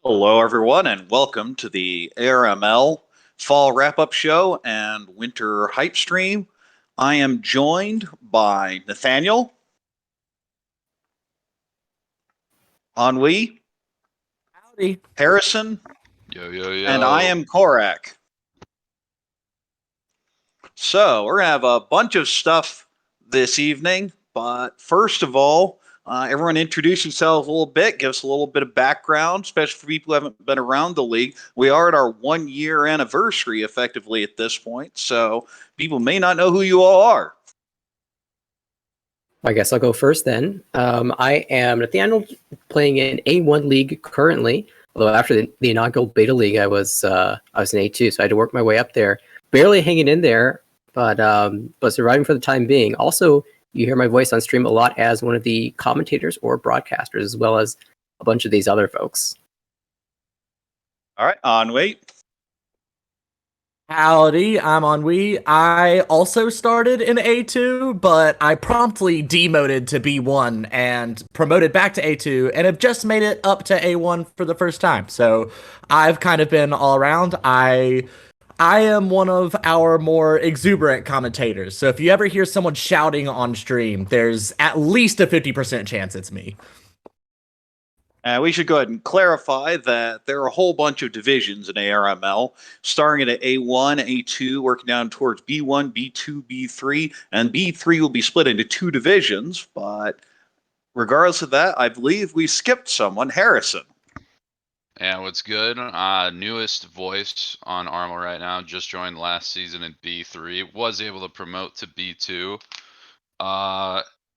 Hello, everyone, and welcome to the ARML Fall Wrap-Up Show and Winter Hype Stream. I am joined by Nathaniel, Ennui, Howdy. Harrison, Yo, yo, and I yo. am Korak. So we're gonna have a bunch of stuff this evening, but first of all, everyone introduce yourselves a little bit, give us a little bit of background, especially for people who haven't been around the league. We are at our 1 year anniversary effectively at this point, so people may not know who you all are. I guess I'll go first then. I am Nathaniel, playing in A1 League currently. Although after the inaugural Beta League, I was in A2, so I had to work my way up there. Barely hanging in there, but surviving for the time being. Also, you hear my voice on stream a lot as one of the commentators or broadcasters, as well as a bunch of these other folks. All right, Ennui. Howdy, I'm Ennui. I also started in A2, but I promptly demoted to B1 and promoted back to A2 and have just made it up to A1 for the first time. So I've kind of been all around. I am one of our more exuberant commentators. So if you ever hear someone shouting on stream, there's at least a 50% chance it's me. We should go ahead and clarify that there are a whole bunch of divisions in ARML, starting at A1, A2, working down towards B1, B2, B3, and B3 will be split into two divisions. But regardless of that, I believe we skipped someone, Harrison. And what's good? Newest voice on Armor right now. Just joined last season in B3. Was able to promote to B2.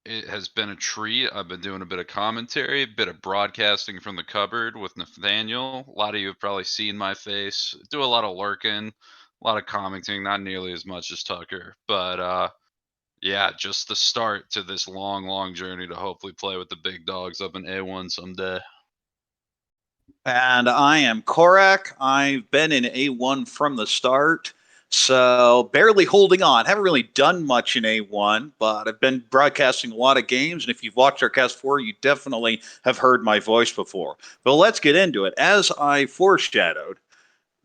It has been a treat. I've been doing a bit of commentary, a bit of broadcasting from the cupboard with Nathaniel. A lot of you have probably seen my face. Do a lot of lurking, a lot of commenting, not nearly as much as Tucker. But yeah, just the start to this long, long journey to hopefully play with the big dogs up in A1 someday. And I am Korak. I've been in A1 from the start, so barely holding on. Haven't really done much in A1, but I've been broadcasting a lot of games. And if you've watched our cast before, you definitely have heard my voice before. But let's get into it. As I foreshadowed,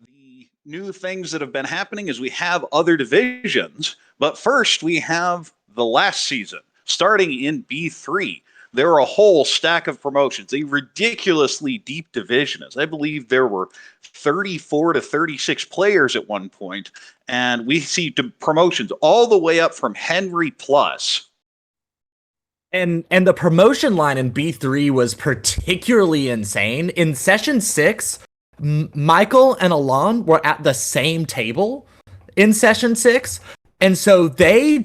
the new things that have been happening is we have other divisions. But first, we have the last season, starting in B3. There were a whole stack of promotions, a ridiculously deep division. As I believe there were 34 to 36 players at one point, and we see promotions all the way up from Henry Plus. And the promotion line in B3 was particularly insane. In session 6, Michael and Alon were at the same table in session 6. And so they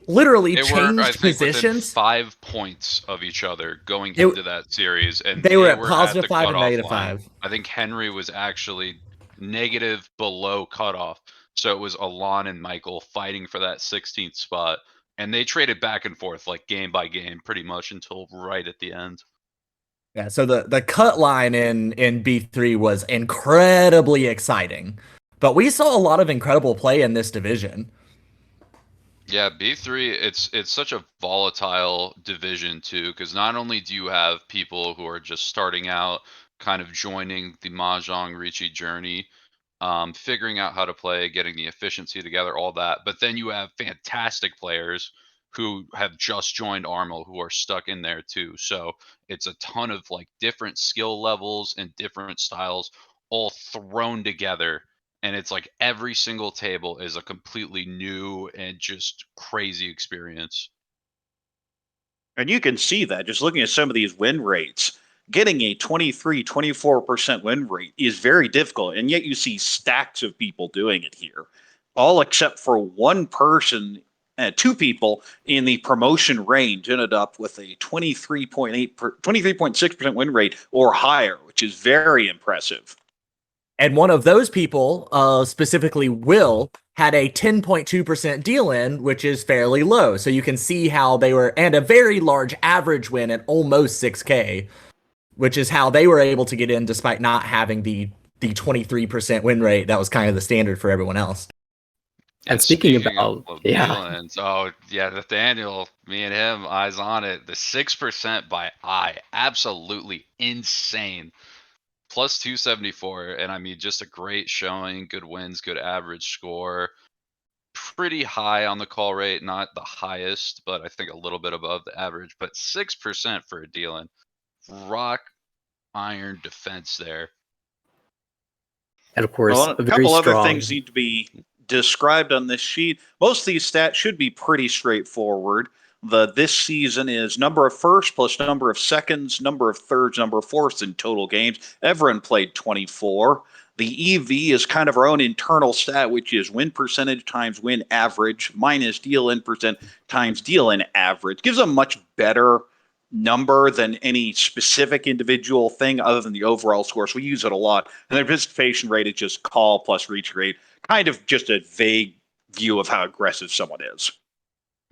literally They changed were, I think, within positions. 5 points of each other going into that series, and They were at the +5 and cutoff line. -5. I think Henry was actually negative below cutoff, so it was Alon and Michael fighting for that 16th spot, and they traded back and forth like game by game, pretty much until right at the end. Yeah, so the cut line in B3 was incredibly exciting. But we saw a lot of incredible play in this division. Yeah, B3, it's such a volatile division too, because not only do you have people who are just starting out, kind of joining the Mahjong Ricci journey, figuring out how to play, getting the efficiency together, all that, but then you have fantastic players who have just joined Armel who are stuck in there too. So it's a ton of like different skill levels and different styles all thrown together, and it's like every single table is a completely new and just crazy experience. And you can see that just looking at some of these win rates. Getting a 23, 24% win rate is very difficult. And yet you see stacks of people doing it here, all except for one person, two people in the promotion range ended up with a 23.6% win rate or higher, which is very impressive. And one of those people, specifically Will, had a 10.2% deal in, which is fairly low. So you can see how they were, and a very large average win at almost 6K, which is how they were able to get in despite not having the 23% win rate that was kind of the standard for everyone else. And speaking about, Leland, oh yeah, Nathaniel, me and him, eyes on it. The 6% by eye, absolutely insane. plus 274. And I mean, just a great showing, good wins, good average score. Pretty high on the call rate, not the highest, but I think a little bit above the average, but 6% for a Dylan. Rock iron defense there. And of course, Well, a a very couple other strong. things need to be described on this sheet. Most of these stats should be pretty straightforward. This season is number of firsts plus number of seconds, number of thirds, number of fourths in total games. Everyone played 24. The EV is kind of our own internal stat, which is win percentage times win average minus deal in percent times deal in average. Gives a much better number than any specific individual thing other than the overall score. So we use it a lot. And the participation rate is just call plus reach rate, kind of just a vague view of how aggressive someone is.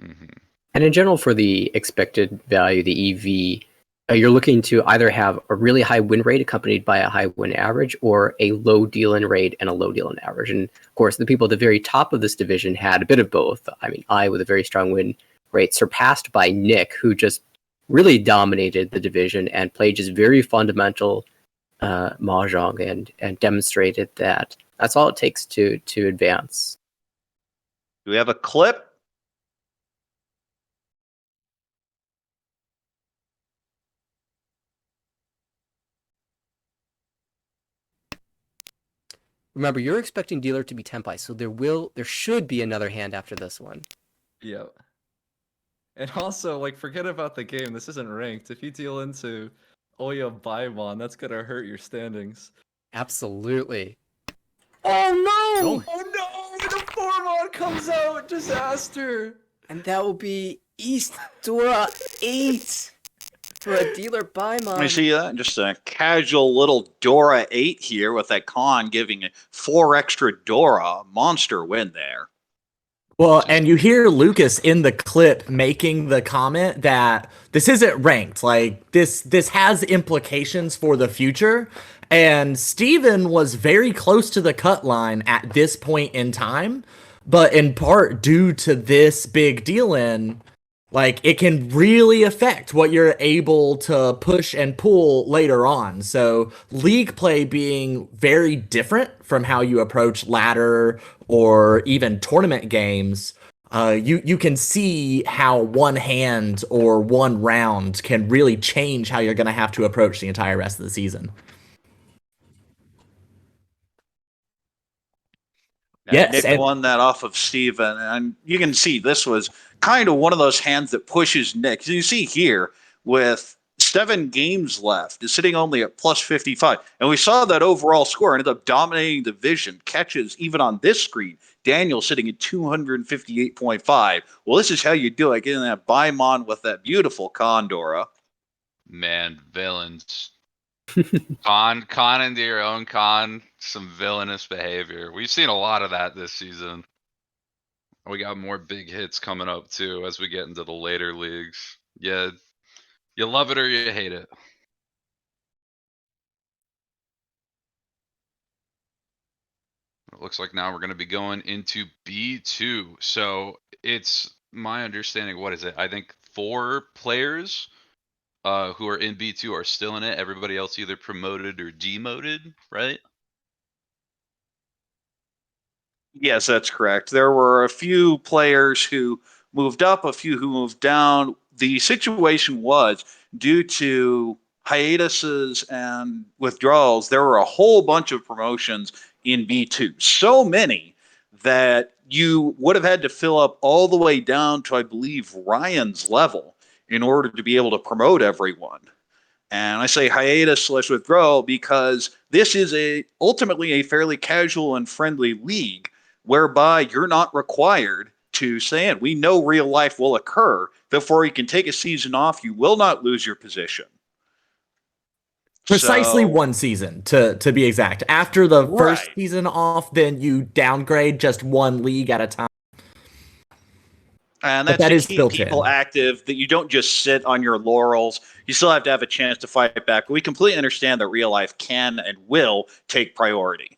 Mm-hmm. And in general, for the expected value, the EV, you're looking to either have a really high win rate accompanied by a high win average, or a low deal-in rate and a low deal-in average. And of course, the people at the very top of this division had a bit of both. I mean, I, with a very strong win rate, surpassed by Nick, who just really dominated the division and played just very fundamental mahjong and demonstrated that that's all it takes to advance. Do we have a clip? Remember, you're expecting dealer to be Tenpai, so there should be another hand after this one. Yep. And also, like, forget about the game. This isn't ranked. If you deal into Oya Baimon, that's gonna hurt your standings. Absolutely. Oh no! The Formon comes out! Disaster! And that will be East Dora 8 for a dealer Baimon. I see that. Just a casual little Dora 8 here with that con giving 4 extra Dora. Monster win there. Well, and you hear Lucas in the clip making the comment that this isn't ranked. Like, this has implications for the future. And Steven was very close to the cut line at this point in time. But in part due to this big deal in, like, it can really affect what you're able to push and pull later on. So league play being very different from how you approach ladder or even tournament games, you can see how one hand or one round can really change how you're going to have to approach the entire rest of the season. Yeah, Yes, Nick and- won that off of Steven, and you can see this was kind of one of those hands that pushes Nick. You see here with 7 games left, is sitting only at plus 55. And we saw that overall score ended up dominating the division. Catches even on this screen. Daniel sitting at 258.5. Well, this is how you do it. Getting that Baimon with that beautiful Condora. Man, villains. Con into your own con, some villainous behavior. We've seen a lot of that this season. We got more big hits coming up too as we get into the later leagues. Yeah, you love it or you hate it. It looks like now we're going to be going into B2. So it's my understanding, what is it? I think 4 players who are in B2 are still in it. Everybody else either promoted or demoted, right? Yes, that's correct. There were a few players who moved up, a few who moved down. The situation was due to hiatuses and withdrawals, there were a whole bunch of promotions in B2. So many that you would have had to fill up all the way down to, I believe, Ryan's level in order to be able to promote everyone. And I say hiatus/withdrawal because this is ultimately a fairly casual and friendly league whereby you're not required to say it. We know real life will occur. Before you can take a season off, you will not lose your position. Precisely So- one season, to be exact. After the first Right. season off, then you downgrade just one league at a time. And But that's that to is keep built people in. active, that you don't just sit on your laurels. You still have to have a chance to fight back. We completely understand that real life can and will take priority.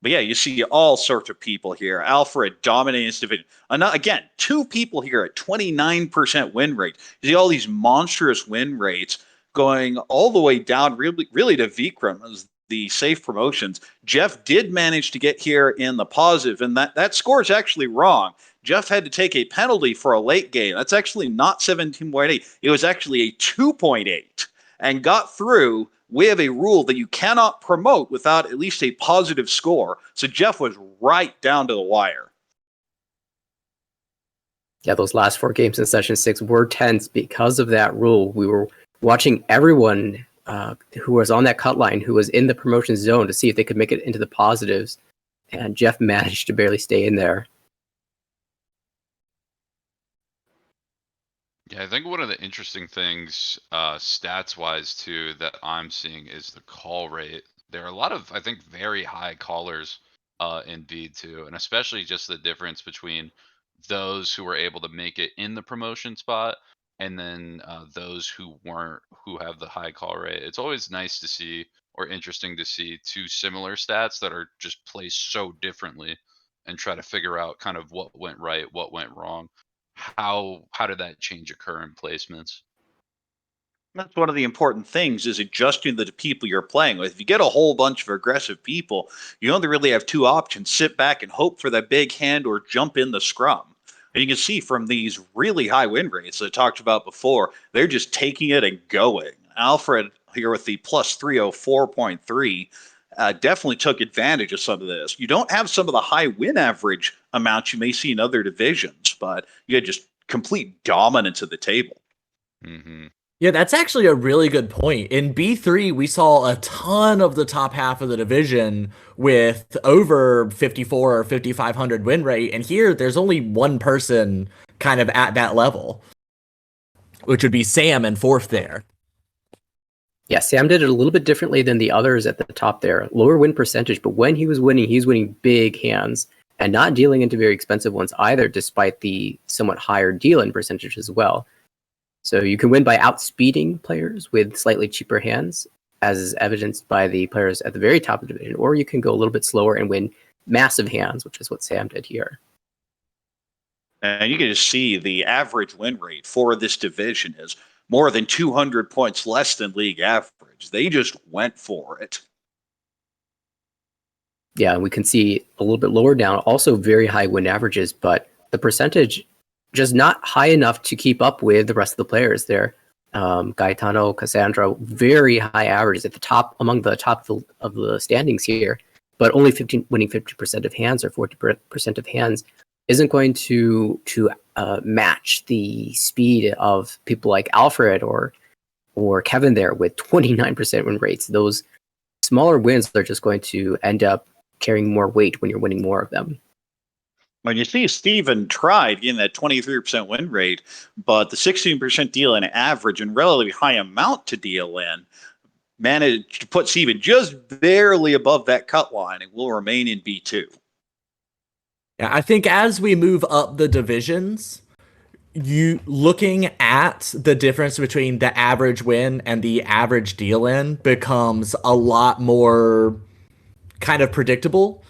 But yeah, you see all sorts of people here. Alfred dominating this division. Again, 2 people here at 29% win rate. You see all these monstrous win rates. going all the way down really to Vikram as the safe promotions. Jeff did manage to get here in the positive, and that score is actually wrong. Jeff had to take a penalty for a late game. That's actually not 17.8. It was actually a 2.8 and got through. We have a rule that you cannot promote without at least a positive score. So Jeff was right down to the wire. Yeah, those last 4 games in session 6 were tense because of that rule. We were watching everyone who was on that cut line, who was in the promotion zone, to see if they could make it into the positives. And Jeff managed to barely stay in there. Yeah, I think one of the interesting things, stats-wise too, that I'm seeing is the call rate. There are a lot of, I think, very high callers in B2, and especially just the difference between those who were able to make it in the promotion spot and then those who weren't, who have the high call rate. It's always nice to see, or interesting to see, two similar stats that are just placed so differently and try to figure out kind of what went right, what went wrong. How did that change occur in placements? That's one of the important things is adjusting to the people you're playing with. If you get a whole bunch of aggressive people, you only really have 2 options: sit back and hope for that big hand or jump in the scrum. And you can see from these really high win rates that I talked about before, they're just taking it and going. Alfred here with the plus 304.3 definitely took advantage of some of this. You don't have some of the high win average amounts you may see in other divisions, but you had just complete dominance of the table. Mm-hmm. Yeah, that's actually a really good point. In B3, we saw a ton of the top half of the division with over 54 or 5,500 win rate, and here there's only one person kind of at that level, which would be Sam in 4th there. Yeah, Sam did it a little bit differently than the others at the top there. Lower win percentage, but when he was winning big hands and not dealing into very expensive ones either, despite the somewhat higher deal-in percentage as well. So you can win by outspeeding players with slightly cheaper hands, as is evidenced by the players at the very top of the division, or you can go a little bit slower and win massive hands, which is what Sam did here. And you can just see the average win rate for this division is more than 200 points less than league average. They just went for it. Yeah, we can see a little bit lower down, also very high win averages, but the percentage just not high enough to keep up with the rest of the players there. Gaetano, Cassandra, very high averages at the top, among the top of the standings here, but only winning 50% of hands or 40% of hands isn't going to match the speed of people like Alfred or Kevin there with 29% win rates. Those smaller wins are just going to end up carrying more weight when you're winning more of them. When you see Steven tried getting that 23% win rate, but the 16% deal in average and relatively high amount to deal in managed to put Steven just barely above that cut line and will remain in B2. Yeah, I think as we move up the divisions, you looking at the difference between the average win and the average deal in becomes a lot more kind of predictable.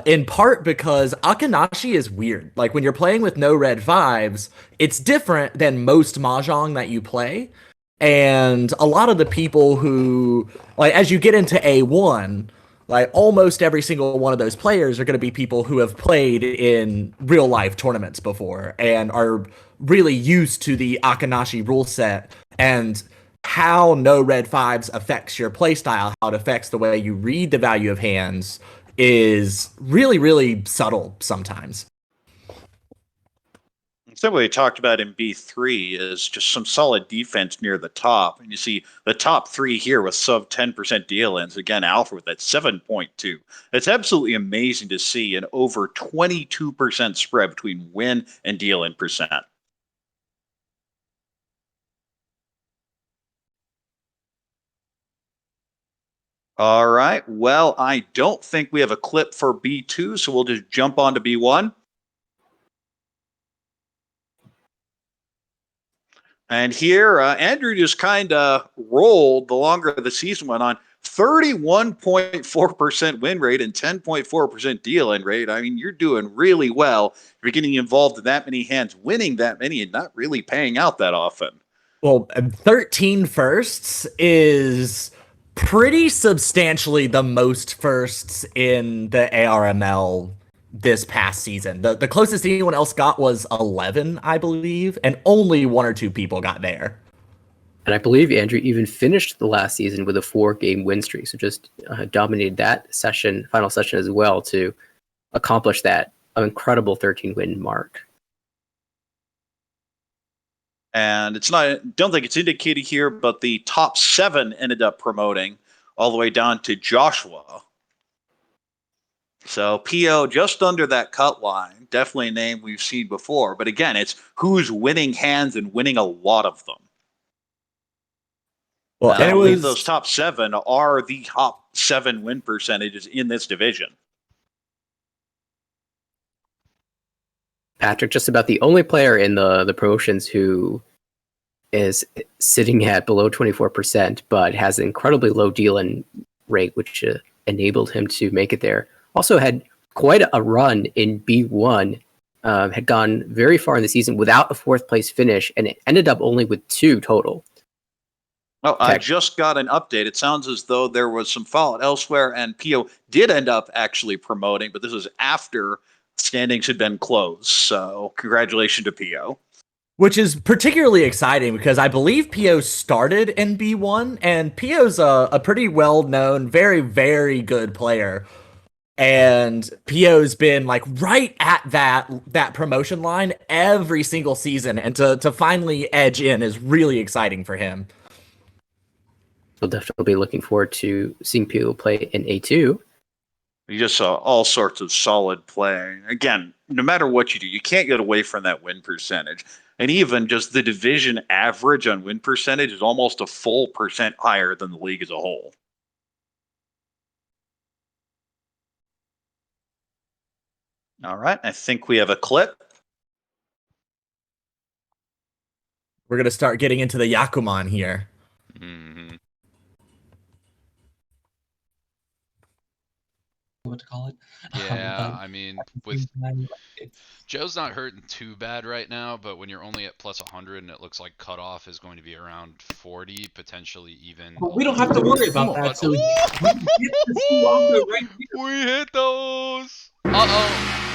In part because Akanashi is weird. Like when you're playing with no red 5s, it's different than most Mahjong that you play. And a lot of the people who, like, as you get into A1, like almost every single one of those players are going to be people who have played in real life tournaments before and are really used to the Akanashi rule set and how no red 5s affects your playstyle, how it affects the way you read the value of hands is really, really subtle sometimes. Something we talked about in B3 is just some solid defense near the top. And you see the top 3 here with sub 10% deal ins. Again, Alpha with that 7.2. It's absolutely amazing to see an over 22% spread between win and deal in percent. All right. Well, I don't think we have a clip for B2, so we'll just jump on to B1. And here, Andrew just kind of rolled the longer the season went on. 31.4% win rate and 10.4% deal-in rate. I mean, you're doing really well. You're getting involved in that many hands, winning that many, and not really paying out that often. Well, 13 firsts is pretty substantially the most firsts in the ARML this past season. The closest anyone else got was 11, I believe, and only one or two people got there. And I believe Andrew even finished the last season with a 4-game win streak, so just dominated that final session as well to accomplish that incredible 13-win mark. And don't think it's indicated here, but the top 7 ended up promoting all the way down to Joshua. So PO just under that cut line, definitely a name we've seen before. But again, it's who's winning hands and winning a lot of them. Well, I believe those top 7 are the top 7 win percentages in this division. Patrick, just about the only player in the promotions who is sitting at below 24%, but has an incredibly low deal-in rate, which enabled him to make it there. Also had quite a run in B1, had gone very far in the season without a 4th place finish, and it ended up only with 2 total. Oh, I just got an update. It sounds as though there was some fallout elsewhere, and PO did end up actually promoting, but this was after standings had been closed. So congratulations to PO. Which is particularly exciting because I believe PO started in B1, and PO's a pretty well-known, very, very good player. And PO's been like right at that promotion line every single season, and to finally edge in is really exciting for him. We'll definitely be looking forward to seeing PO play in A2. You just saw all sorts of solid play. Again, no matter what you do, you can't get away from that win percentage. And even just the division average on win percentage is almost a full percent higher than the league as a whole. All right, I think we have a clip. We're going to start getting into the Yakuman here. Mm-hmm. What to call it? Yeah, I mean, with Joe's not hurting too bad right now, but when you're only at plus 100 and it looks like cutoff is going to be around 40, potentially even. Well, we don't have to worry about that. So we hit those. Uh-oh.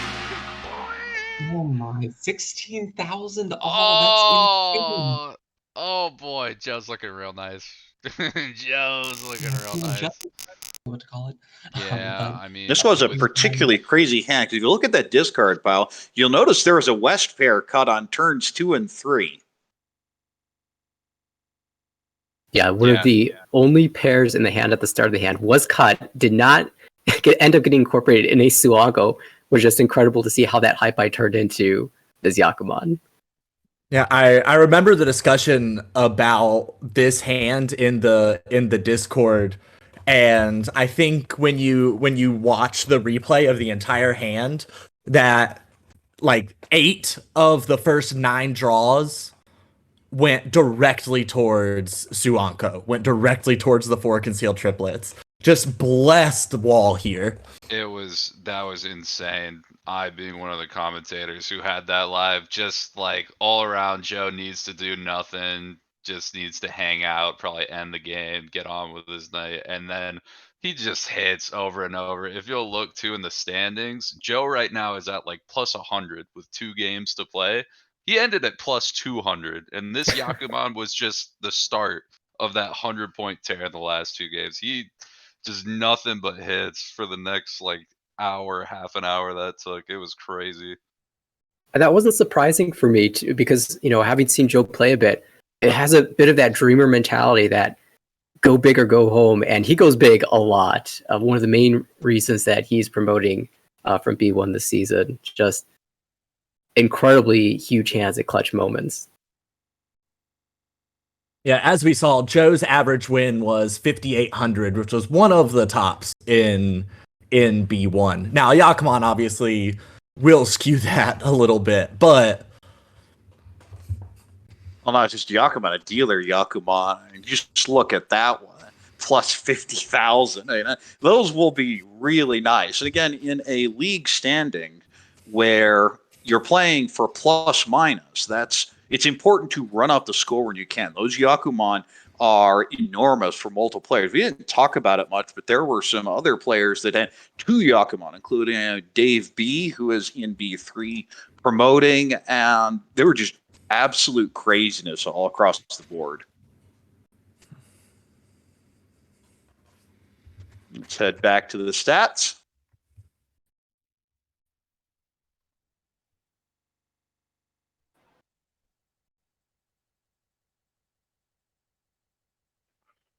Oh my, 16,000. Oh, that's insane. Oh boy, Joe's looking real nice. Joe's looking real nice. What to call it? Yeah, I mean, this was a particularly crazy hand. If you look at that discard pile, you'll notice there was a West pair cut on turns 2 and 3. Yeah, one of the only pairs in the hand at the start of the hand was cut, did not end up getting incorporated in a Suago. Was just incredible to see how that Hypai turned into this Yakuman. Yeah, I remember the discussion about this hand in the Discord, and I think when you watch the replay of the entire hand, that like 8 of the first 9 draws went directly towards Suanko, went directly towards the 4 concealed triplets. Just blessed the wall here. That was insane. I being one of the commentators who had that live, just like all around, Joe needs to do nothing, just needs to hang out, probably end the game, get on with his night, and then he just hits over and over. If you'll look too in the standings, Joe right now is at like plus 100 with 2 games to play. He ended at plus 200, and this Yakuman was just the start of that 100-point tear in the last 2 games. He just nothing but hits for the next like hour, half an hour that took. It was crazy. And that wasn't surprising for me too, because having seen Joe play a bit, it has a bit of that dreamer mentality that go big or go home, and he goes big a lot. One of the main reasons that he's promoting from B1 this season, just incredibly huge hands at clutch moments. Yeah, as we saw, Joe's average win was 5,800, which was one of the tops in B1. Now, Yakuman obviously will skew that a little bit, but... Well, not just Yakuman, a dealer Yakuman. And just look at that one, plus 50,000. I mean, those will be really nice. And again, in a league standing where you're playing for plus minus, that's it's important to run up the score when you can. Those Yakuman are enormous for multiple players. We didn't talk about it much, but there were some other players that had 2 Yakuman, including Dave B, who is in B3 promoting, and they were just absolute craziness all across the board. Let's head back to the stats.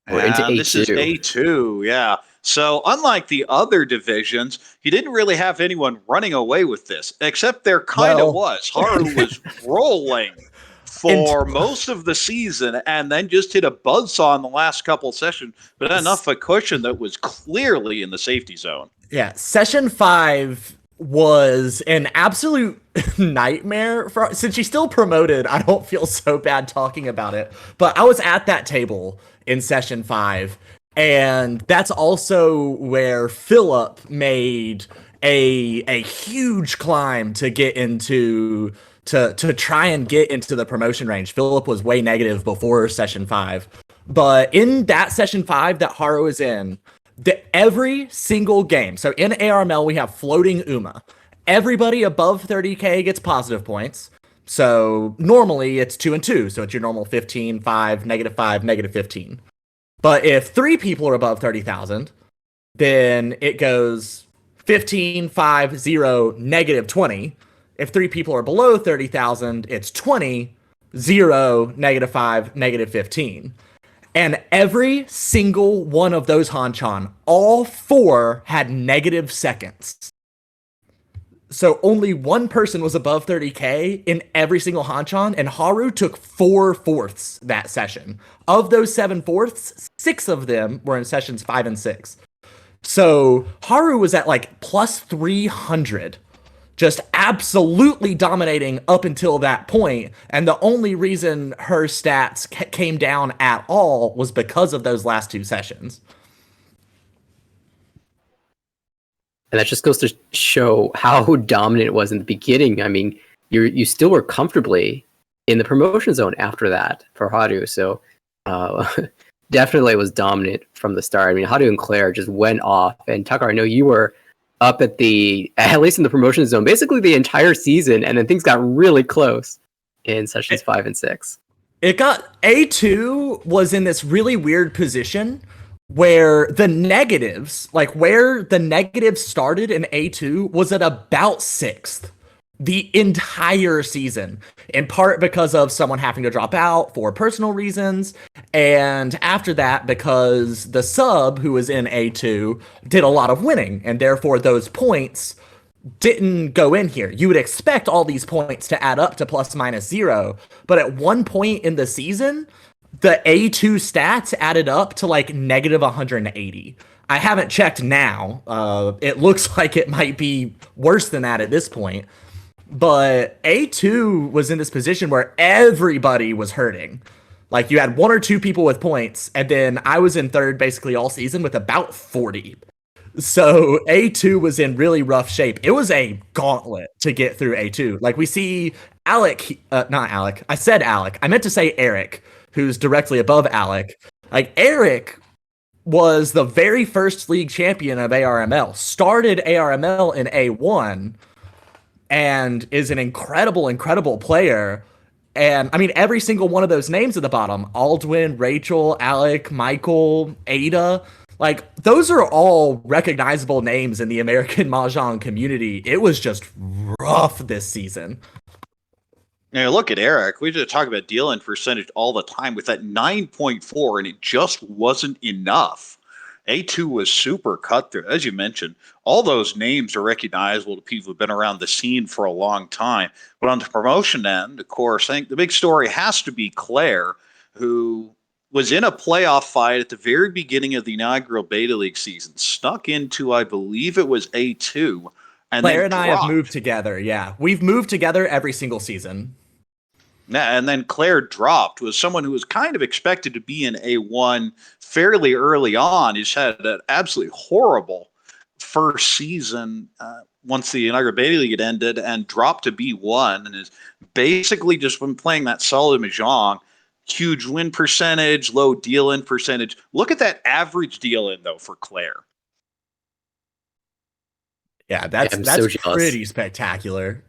We're into And this is A2. A2, yeah. So unlike the other divisions, he didn't really have anyone running away with this, except there kind of Well- was. Haru was rolling for most of the season and then just hit a buzzsaw in the last couple sessions, but enough of a cushion that was clearly in the safety zone. Yeah, session 5 was an absolute nightmare for, since she's still promoted. I don't feel so bad talking about it, but I was at that table in session 5, and that's also where Philip made a huge climb to get into to try and get into the promotion range. Philip was way negative before session 5, but in that session 5 that Haru is in, every single game. So in ARML we have floating UMA. Everybody above 30k gets positive points. So normally it's 2 and 2. So it's your normal 15, 5, -5, -15. But if 3 people are above 30,000, then it goes 15, 5, 0, -20. If 3 people are below 30,000, it's 20, 0, -5, -15. And every single one of those Hanchan, all 4 had negative seconds. So only one person was above 30k in every single Hanchan, and Haru took 4 fourths that session. Of those 7 fourths, 6 of them were in sessions 5 and 6. So Haru was at like plus 300, just absolutely dominating up until that point. And the only reason her stats came down at all was because of those last 2 sessions. And that just goes to show how dominant it was in the beginning. I mean, you still were comfortably in the promotion zone after that for Haru. So definitely was dominant from the start. I mean, Haru and Claire just went off. And Tucker, I know you were up at least in the promotion zone, basically the entire season. And then things got really close in sessions 5 and 6. It got A2 was in this really weird position where the negatives, like where the negatives started in A2 was at about 6th the entire season, in part because of someone having to drop out for personal reasons, and after that because the sub who was in A2 did a lot of winning, and therefore those points didn't go in here. You would expect all these points to add up to plus minus 0, but at one point in the season, the A2 stats added up to like negative 180. I haven't checked now. It looks like it might be worse than that at this point. But A2 was in this position where everybody was hurting. Like you had 1 or 2 people with points, and then I was in 3rd basically all season with about 40. So A2 was in really rough shape. It was a gauntlet to get through A2. Like we see Alec, not Alec. I said Alec. I meant to say Eric, who's directly above Alec. Like Eric was the very first league champion of ARML, started ARML in A1, and is an incredible player. And I mean, every single one of those names at the bottom, Aldwin, Rachel, Alec, Michael, Ada, like those are all recognizable names in the American Mahjong community. It was just rough this season. Now look at Eric. We just talk about dealing percentage all the time with that 9.4, and it just wasn't enough. A2 was super cutthroat, as you mentioned. All those names are recognizable to people who've been around the scene for a long time. But on the promotion end, of course, I think the big story has to be Claire, who was in a playoff fight at the very beginning of the inaugural Beta League season, snuck into, I believe it was A2. And Claire then and I have dropped. moved together. Yeah, we've moved together every single season. Yeah, and then Claire dropped, was someone who was kind of expected to be in A1 fairly early on. He's had an absolutely horrible first season. once the inaugural beta league had ended and dropped to B1 and has basically just been playing that solid Mahjong. Huge win percentage, low deal in percentage. Look at that average deal in though for Claire. Yeah, I'm that's so jealous. pretty spectacular.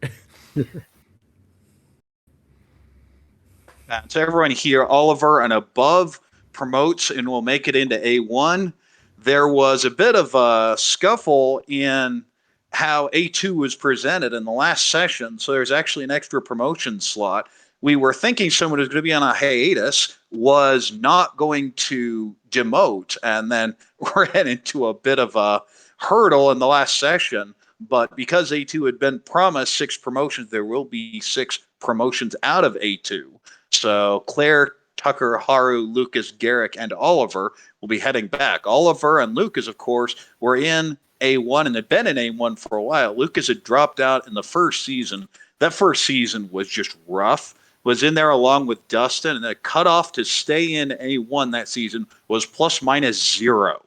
So everyone here, Oliver and above promotes and will make it into A1. There was a bit of a scuffle in how A2 was presented in the last session. So there's actually an extra promotion slot. We were thinking someone who's going to be on a hiatus was not going to demote, and then ran into a bit of a hurdle in the last session. But because A2 had been promised 6 promotions, there will be 6 promotions out of A2. So Claire, Tucker, Haru, Lucas, Garrick, and Oliver will be heading back. Oliver and Lucas, of course, were in A1 and had been in A1 for a while. Lucas had dropped out in the first season. That first season was just rough. Was in there along with Dustin, and the cutoff to stay in A1 that season was ±0.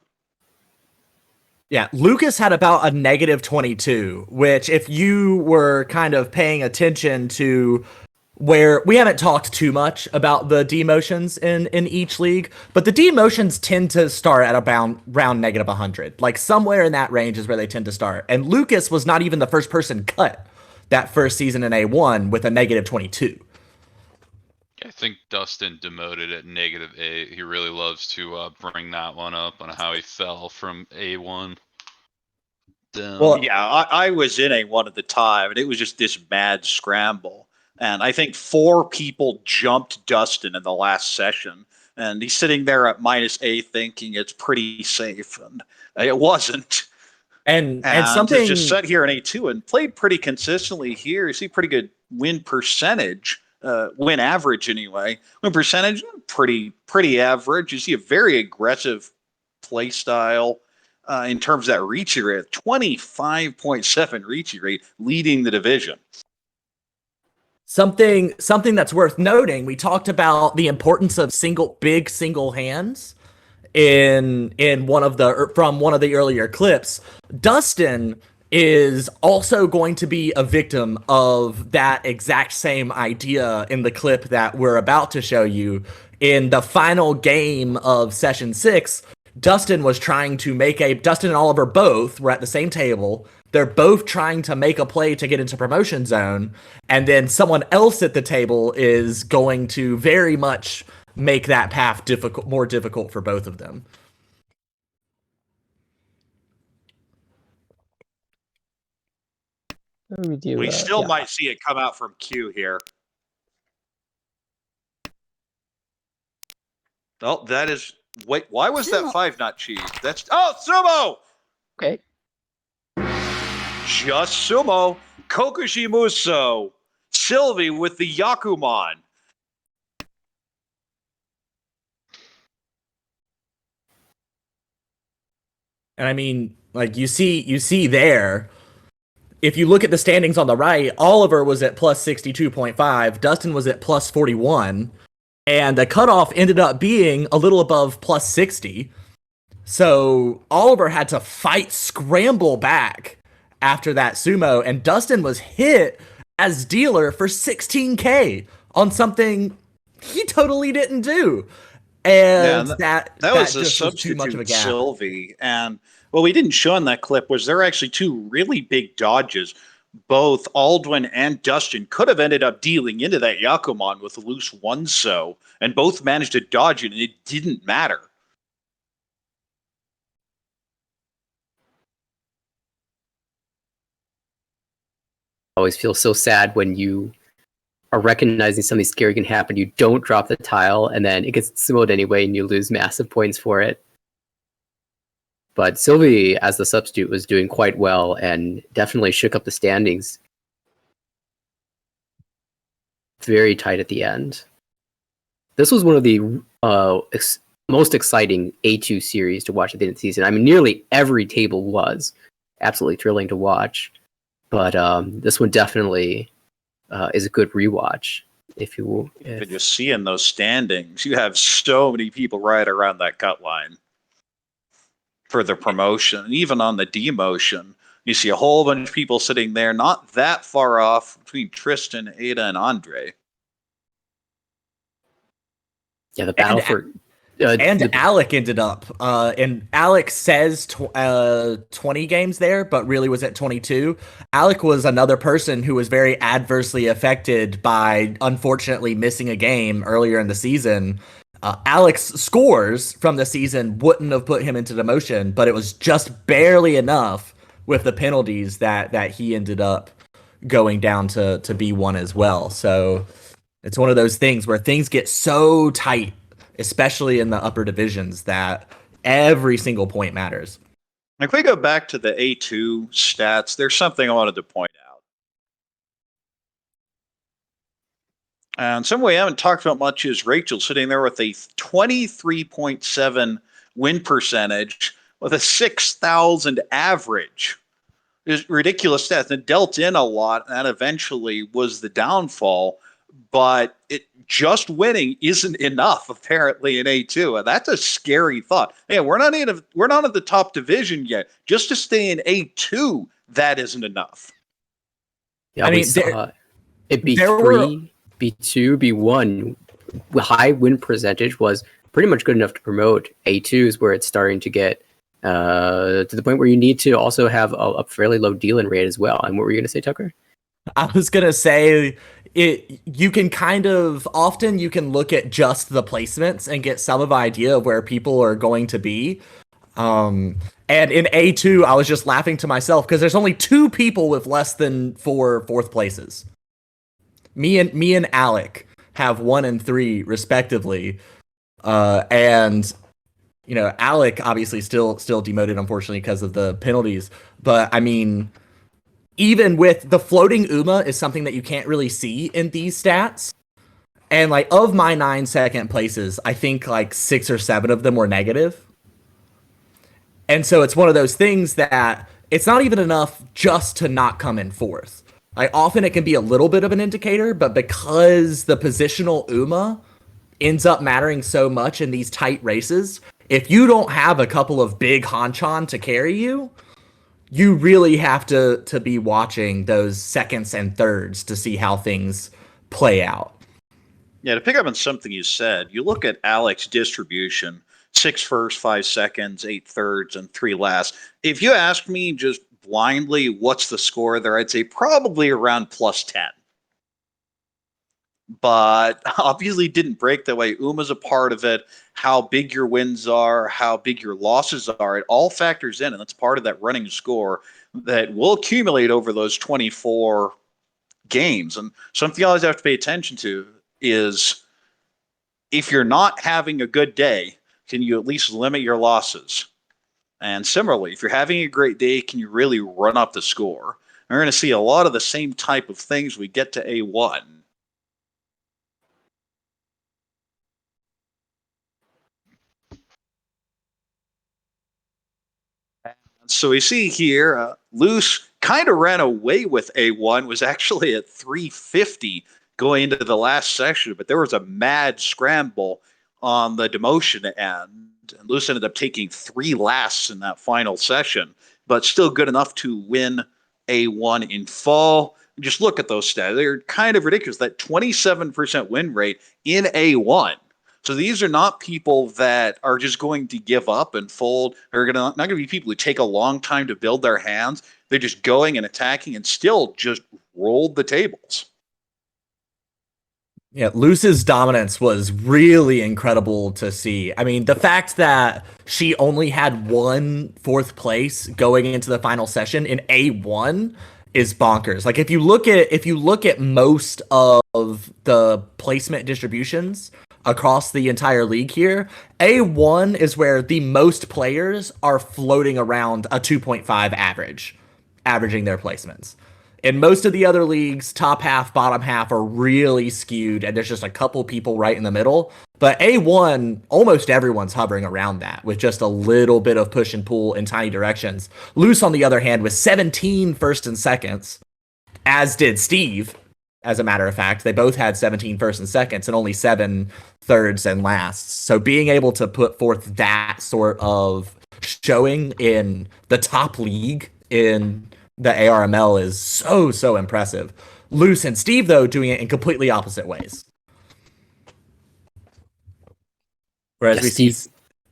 Yeah, Lucas had about a -22, which if you were kind of paying attention to where we haven't talked too much about the demotions in each league, but the demotions tend to start at around -100. Like somewhere in that range is where they tend to start. And Lucas was not even the first person cut that first season in A1 with a -22. I think Dustin demoted at -8. He really loves to bring that one up on how he fell from A1 down. Well, Yeah, I was in A1 at the time, and it was just this mad scramble. And I think 4 people jumped Dustin in the last session, and he's sitting there at -A thinking it's pretty safe, and it wasn't. and And something just sat here in A2 and played pretty consistently here. You see pretty good win percentage, win average anyway. Win percentage, pretty average. You see a very aggressive play style in terms of that reach rate, 25.7 reach rate, leading the division. something that's worth noting, we talked about the importance of big single hands in one of the earlier clips. Dustin is also going to be a victim of that exact same idea in the clip that we're about to show you. In the final game of session 6, Dustin and Oliver both were at the same table. They're both trying to make a play to get into promotion zone, and then someone else at the table is going to very much make that path more difficult for both of them. We still might see it come out from Q here. Oh, that is. Wait, why was that 5 not cheese? That's. Oh, Sumo! Okay. Just Sumo. Kokushi Muso. Sylvie with the Yakuman. And I mean, like you see there, if you look at the standings on the right, Oliver was at +62.5, Dustin was at +41, and the cutoff ended up being a little above +60. So Oliver had to scramble back after that sumo, and Dustin was hit as dealer for 16K on something he totally didn't do. And that was a just was too much of a substitute gap. Sylvie. And what we didn't show in that clip was there were actually 2 really big dodges. Both Aldwin and Dustin could have ended up dealing into that Yakuman with a loose 1-so, and both managed to dodge it, and it didn't matter. I always feel so sad when you are recognizing something scary can happen. You don't drop the tile, and then it gets smote anyway, and you lose massive points for it. But Sylvie, as the substitute, was doing quite well and definitely shook up the standings. Very tight at the end. This was one of the most exciting A2 series to watch at the end of the season. I mean, nearly every table was absolutely thrilling to watch. But this one definitely is a good rewatch, if you will. But you see in those standings, you have so many people right around that cut line for the promotion. And even on the demotion, You see a whole bunch of people sitting there, not that far off between Tristan, Ada, and Andre. Yeah, the battle for Alec ended up, and Alec says 20 games there, but really was at 22. Alec was another person who was very adversely affected by unfortunately missing a game earlier in the season. Alec's scores from the season wouldn't have put him into demotion, but it was just barely enough with the penalties that he ended up going down to B1 as well. So it's one of those things where things get so tight, especially in the upper divisions, that every single point matters. If we go back to the A2 stats, there's something I wanted to point out. And some way I haven't talked about much is Rachel sitting there with a 23.7 win percentage with a 6,000 average. It's ridiculous stats. It dealt in a lot, and that eventually was the downfall. But it just winning isn't enough, apparently, in A2. And that's a scary thought. Hey, we're not at the top division yet. Just to stay in A2, that isn't enough. Yeah, we saw it B3, B2, B1. High win percentage was pretty much good enough to promote. A2 is where it's starting to get to the point where you need to also have a fairly low deal-in rate as well. And what were you going to say, Tucker? I was going to say, you can often you can look at just the placements and get some of an idea of where people are going to be. And in A2, I was just laughing to myself because there's only 2 people with less than 4 fourth places. Me and Alec have 1 and 3 respectively. And you know, Alec obviously still demoted, unfortunately, because of the penalties. But I mean, even with the floating UMA is something that you can't really see in these stats. And like of my 9 second places, I think like 6 or 7 of them were negative. And so it's one of those things that it's not even enough just to not come in 4th. Like often it can be a little bit of an indicator, but because the positional UMA ends up mattering so much in these tight races, if you don't have a couple of big Hanchan to carry you, you really have to be watching those seconds and thirds to see how things play out. Yeah, to pick up on something you said, you look at Alec's distribution, 6 first, 5 seconds, 8 thirds, and 3 last. If you ask me just blindly what's the score there, I'd say probably around plus 10. But obviously didn't break that way. UMA's a part of it. How big your wins are, how big your losses are, it all factors in, and that's part of that running score that will accumulate over those 24 games. And something you always have to pay attention to is if you're not having a good day, can you at least limit your losses? And similarly, if you're having a great day, can you really run up the score? And we're going to see a lot of the same type of things we get to A1. So we see here, Luce kind of ran away with A1, was actually at 350 going into the last session, but there was a mad scramble on the demotion end. And Luce ended up taking 3 lasts in that final session, but still good enough to win A1 in fall. Just look at those stats. They're kind of ridiculous. That 27% win rate in A1. So these are not people that are just going to give up and fold. They're not going to be people who take a long time to build their hands. They're just going and attacking and still just rolled the tables. Yeah, Luce's dominance was really incredible to see. I mean, the fact that she only had 1 fourth place going into the final session in A1 is bonkers. Like if you look at most of the placement distributions across the entire league here, A1 is where the most players are floating around a 2.5 average, averaging their placements. In most of the other leagues, top half, bottom half are really skewed, and there's just a couple people right in the middle. But A1, almost everyone's hovering around that, with just a little bit of push and pull in tiny directions. Luce, on the other hand, with 17 first and seconds, as did Steve, as a matter of fact. They both had 17 first and seconds and only 7 thirds and lasts. So being able to put forth that sort of showing in the top league in the ARML is so impressive. Luce and Steve, though, doing it in completely opposite ways. Whereas Yeah, we see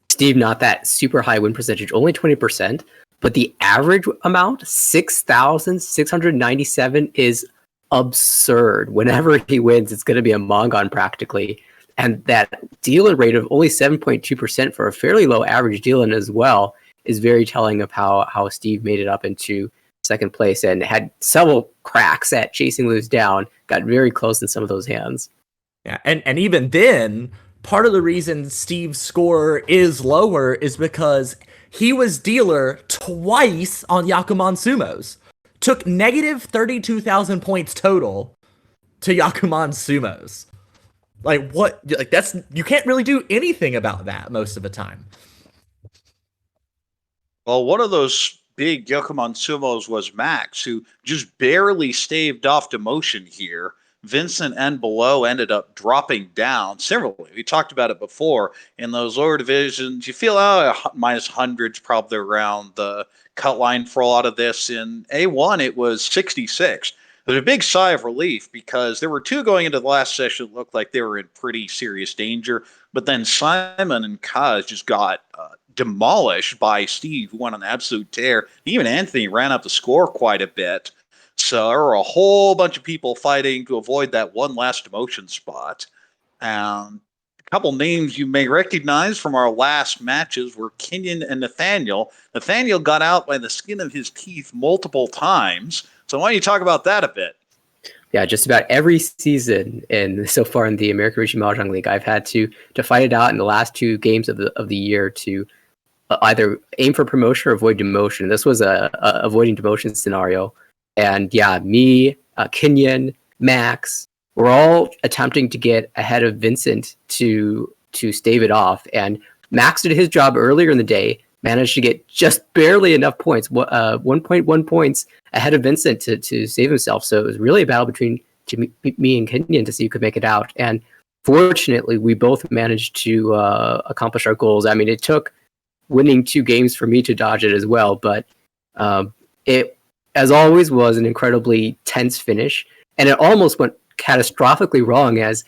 Steve, not that super high win percentage, only 20%, but the average amount, 6,697, is absurd. Whenever he wins, it's going to be a Mongon practically. And that deal-in rate of only 7.2% for a fairly low average deal-in as well is very telling of how Steve made it up into second place and had several cracks at chasing Luz down, got very close in some of those hands. Yeah, and even then, part of the reason Steve's score is lower is because he was dealer twice on Yakuman Sumos. Took negative 32,000 points total to Yakuman Sumos. Like, what? Like, that's, you can't really do anything about that most of the time. Well, one of those big Yokomon Sumos was Max, who just barely staved off demotion here. Vincent and Below ended up dropping down similarly. We talked about it before. In those lower divisions, you feel minus hundreds probably around the cut line for a lot of this. In A1, it was 66. There's a big sigh of relief because there were two going into the last session that looked like they were in pretty serious danger. But then Simon and Kaz just got demolished by Steve, who went on an absolute tear. Even Anthony ran up the score quite a bit. So there were a whole bunch of people fighting to avoid that one last demotion spot. A couple names you may recognize from our last matches were Kenyon and Nathaniel. Nathaniel got out by the skin of his teeth multiple times. So why don't you talk about that a bit? Yeah, just about every season and so far in the American Rishi Mahjong League, I've had to fight it out in the last two games of the year to either aim for promotion or avoid demotion. This was a avoiding demotion scenario. And yeah, me, Kenyon, Max, we're all attempting to get ahead of Vincent to stave it off. And Max did his job earlier in the day, managed to get just barely enough points, 1.1 points ahead of Vincent to save himself. So it was really a battle between me and Kenyon to see who could make it out. And fortunately, we both managed to accomplish our goals. I mean, it took winning 2 games for me to dodge it as well, but it, as always, was an incredibly tense finish. And it almost went catastrophically wrong as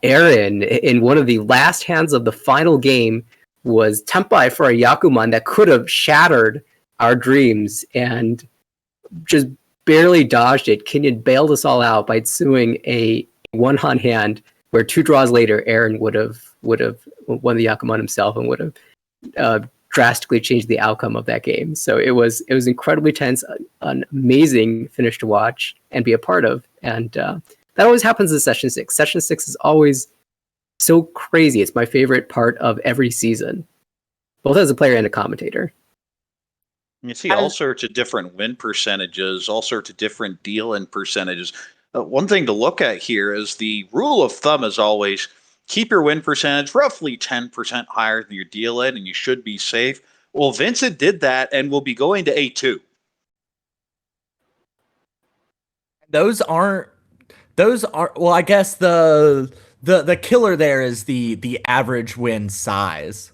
Aaron, in one of the last hands of the final game, was tempai for a Yakuman that could have shattered our dreams and just barely dodged it. Kenyon bailed us all out by suing a one-on hand where 2 draws later, Aaron would have won the Yakuman himself and would have drastically changed the outcome of that game. So it was incredibly tense, an amazing finish to watch and be a part of. And that always happens in Session 6. Session 6 is always so crazy. It's my favorite part of every season, both as a player and a commentator. You see all sorts of different win percentages, all sorts of different deal-in percentages. One thing to look at here is the rule of thumb is always keep your win percentage roughly 10% higher than your deal-in, and you should be safe. Well, Vincent did that and will be going to A2. Those are well, I guess the killer there is the average win size.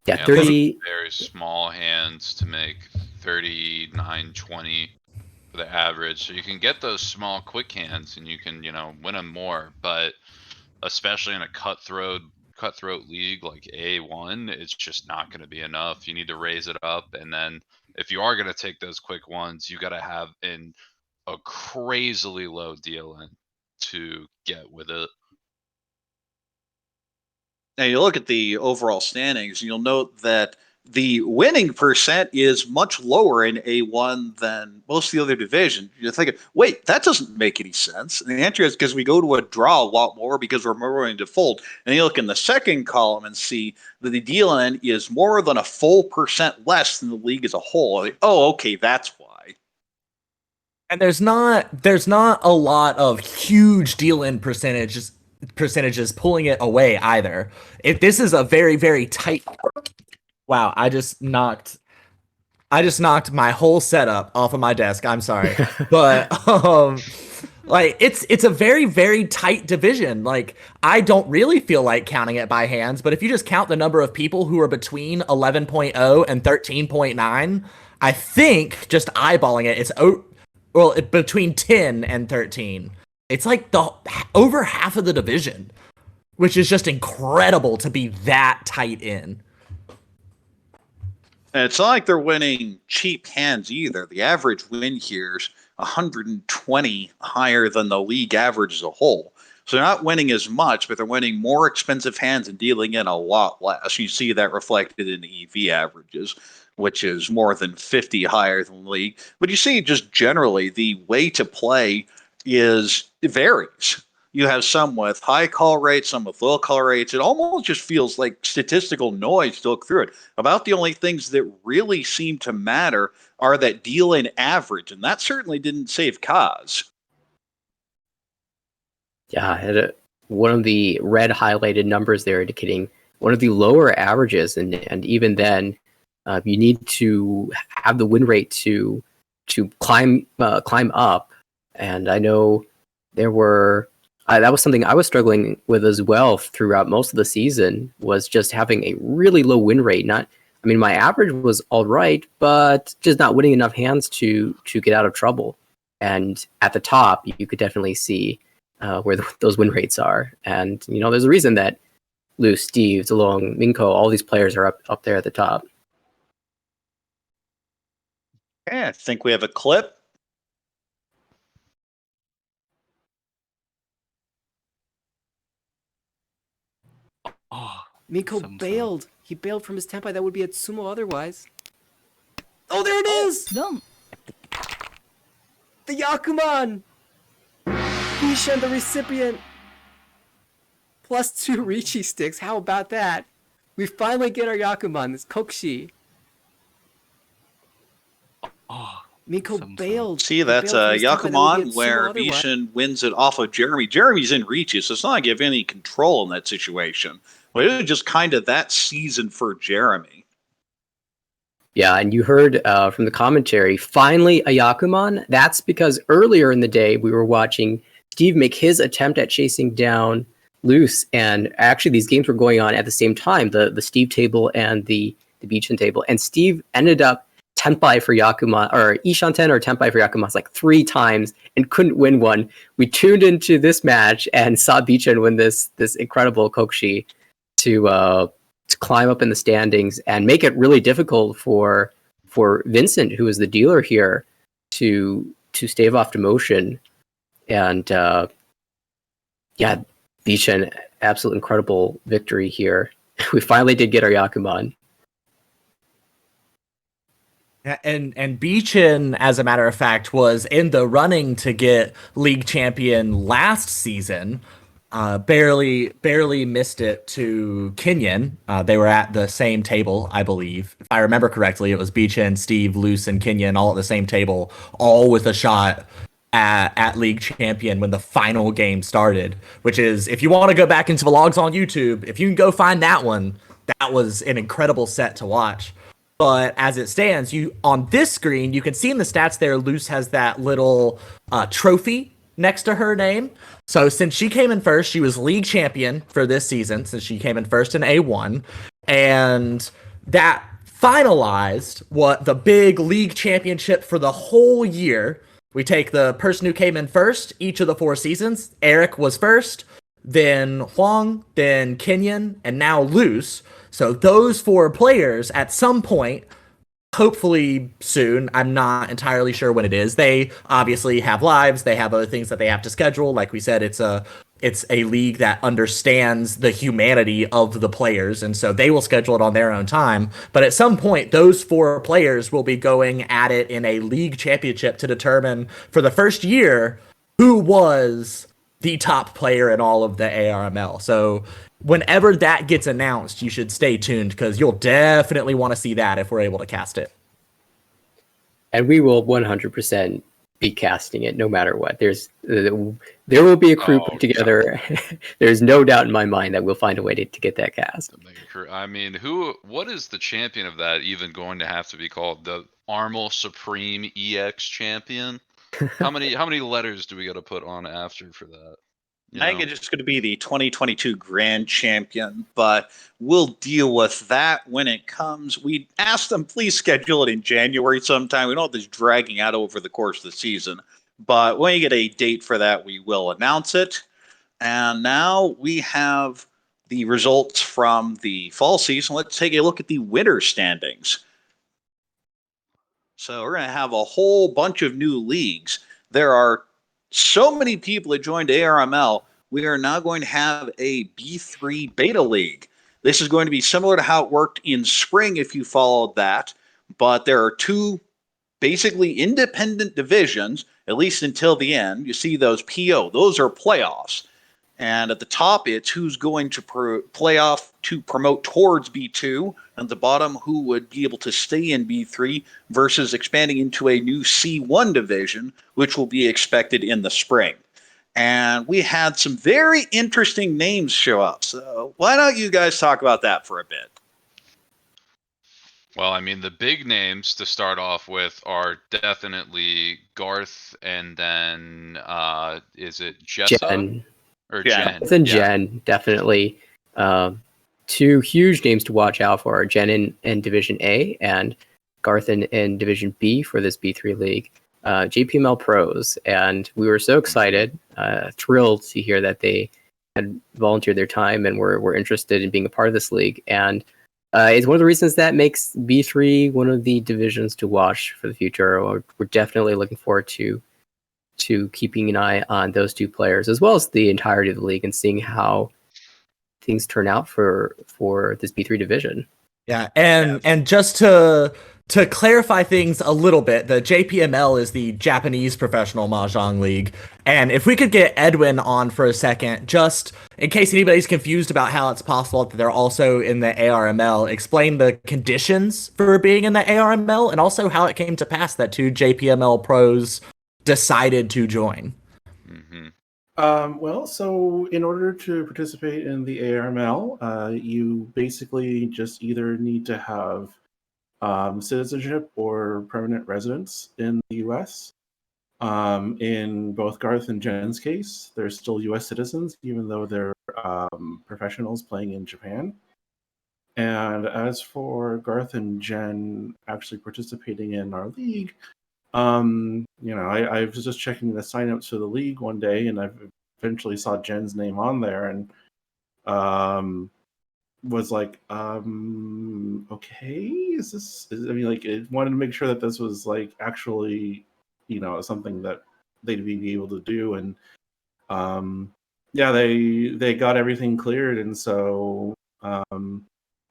Yeah, 30. Very small hands to make 39-20 for the average. So you can get those small quick hands and you can, win them more. But especially in a cutthroat league like A1, it's just not going to be enough. You need to raise it up. And then if you are going to take those quick ones, you got to have in a crazily low deal-in to get with it. Now you look at the overall standings, and you'll note that the winning percent is much lower in A1 than most of the other divisions. You're thinking, wait, that doesn't make any sense. And the answer is because we go to a draw a lot more because we're more willing to fold. And you look in the second column and see that the deal-in is more than a full percent less than the league as a whole. Like, oh, okay, that's why. And there's not a lot of huge deal-in percentages pulling it away either. If this is a very, very tight, wow, I just knocked my whole setup off of my desk. I'm sorry. But Like it's a very, very tight division. Like I don't really feel like counting it by hands, but if you just count the number of people who are between 11.0 and 13.9, I think just eyeballing it, between 10 and 13. It's like the over half of the division, which is just incredible to be that tight in. And it's not like they're winning cheap hands either. The average win here is 120 higher than the league average as a whole. So they're not winning as much, but they're winning more expensive hands and dealing in a lot less. You see that reflected in the EV averages, which is more than 50 higher than the league. But you see just generally the way to play it varies. You have some with high call rates, some with low call rates. It almost just feels like statistical noise to look through it. About the only things that really seem to matter are that deal in average, and that certainly didn't save Kaz. Yeah, I had one of the red highlighted numbers there indicating one of the lower averages, and even then, you need to have the win rate to climb up. And I know there were that was something I was struggling with as well throughout most of the season, was just having a really low win rate. My average was all right, but just not winning enough hands to get out of trouble. And at the top, you could definitely see where those win rates are. And, there's a reason that Lou, Steve, DeLong, Minko, all these players are up there at the top. Okay, I think we have a clip. Oh, Minko Some bailed. He bailed from his Tenpai. That would be at Sumo otherwise. Oh, there it is! Boom. The Yakuman! Bishan, the recipient! +2 Richi sticks. How about that? We finally get our Yakuman, this Kokshi. oh, Minko Some bailed. See, He that's bailed from his Tenpai. That would be Yakuman, at Sumo where otherwise. Vishen wins it off of Jeremy. Jeremy's in reaches, so it's not like you have any control in that situation. But it was just kind of that season for Jeremy. Yeah, and you heard from the commentary, finally a Yakuman. That's because earlier in the day, we were watching Steve make his attempt at chasing down Luce, and actually these games were going on at the same time, the Steve table and the Beachin table, and Steve ended up Tenpai for Yakuman, or Ishanten or Tenpai for Yakuman like 3 times and couldn't win one. We tuned into this match and saw Beachin win this incredible Kokshi to climb up in the standings and make it really difficult for Vincent, who is the dealer here, to stave off demotion. And Beachin, absolute incredible victory here. We finally did get our Yakuman. And Beachin, as a matter of fact, was in the running to get league champion last season. Barely missed it to Kenyon. They were at the same table, I believe. If I remember correctly, it was Beachin, Steve, Luce, and Kenyon all at the same table, all with a shot at league champion when the final game started. Which is, if you want to go back into the logs on YouTube, if you can go find that one, that was an incredible set to watch. But as it stands, on this screen, you can see in the stats there, Luce has that little trophy next to her name. So since she came in first, she was league champion for this season, since she came in first in A1. And that finalized what the big league championship for the whole year. We take the person who came in first each of the 4 seasons. Eric was first, then Huang, then Kenyon, and now Luce. So those 4 players at some point, hopefully soon, I'm not entirely sure when it is. They obviously have lives, they have other things that they have to schedule. Like we said, it's a league that understands the humanity of the players, and so they will schedule it on their own time. But at some point, those 4 players will be going at it in a league championship to determine for the first year who was the top player in all of the ARML. So whenever that gets announced, you should stay tuned, because you'll definitely want to see that if we're able to cast it. And we will 100% be casting it no matter what. There will be a crew put together. There's no doubt in my mind that we'll find a way to get that cast. I mean, what is the champion of that even going to have to be called? The Armel Supreme EX champion? How many letters do we got to put on after for that? You I think know? it's just going to be the 2022 Grand Champion, but we'll deal with that when it comes. We asked them, please schedule it in January sometime. We don't have this dragging out over the course of the season, but when you get a date for that, we will announce it. And now we have the results from the fall season. Let's take a look at the winter standings. So we're going to have a whole bunch of new leagues. There are so many people that joined ARML. We are now going to have a B3 beta league. This is going to be similar to how it worked in spring if you followed that, but there are two basically independent divisions, at least until the end. You see those PO, those are playoffs. And at the top, it's who's going to play off to promote towards B2. And at the bottom, who would be able to stay in B3 versus expanding into a new C1 division, which will be expected in the spring. And we had some very interesting names show up. So why don't you guys talk about that for a bit? Well, I mean, the big names to start off with are definitely Garth, and then is it Jessa? Jen. Or Jen. Jen? Garth and Yeah. Jen, definitely. Two huge names to watch out for: Jen in Division A and Garth in Division B for this B3 league. JPML pros, and we were so excited, thrilled to hear that they had volunteered their time and were interested in being a part of this league. And it's one of the reasons that makes B3 one of the divisions to watch for the future. We're definitely looking forward to keeping an eye on those two players, as well as the entirety of the league, and seeing how things turn out for this B3 division. Yeah, and just to clarify things a little bit, the JPML is the Japanese Professional Mahjong League. And if we could get Edwin on for a second, just in case anybody's confused about how it's possible that they're also in the ARML, explain the conditions for being in the ARML and also how it came to pass that two JPML pros decided to join. Mm-hmm. Well, so in order to participate in the ARML, you basically just either need to have citizenship or permanent residence in the U.S. In both Garth and Jen's case, they're still U.S. citizens, even though they're professionals playing in Japan. And as for Garth and Jen actually participating in our league, I was just checking the signups for the league one day, and I eventually saw Jen's name on there, and was like, okay, it wanted to make sure that this was like actually, something that they'd be able to do, and they got everything cleared, and so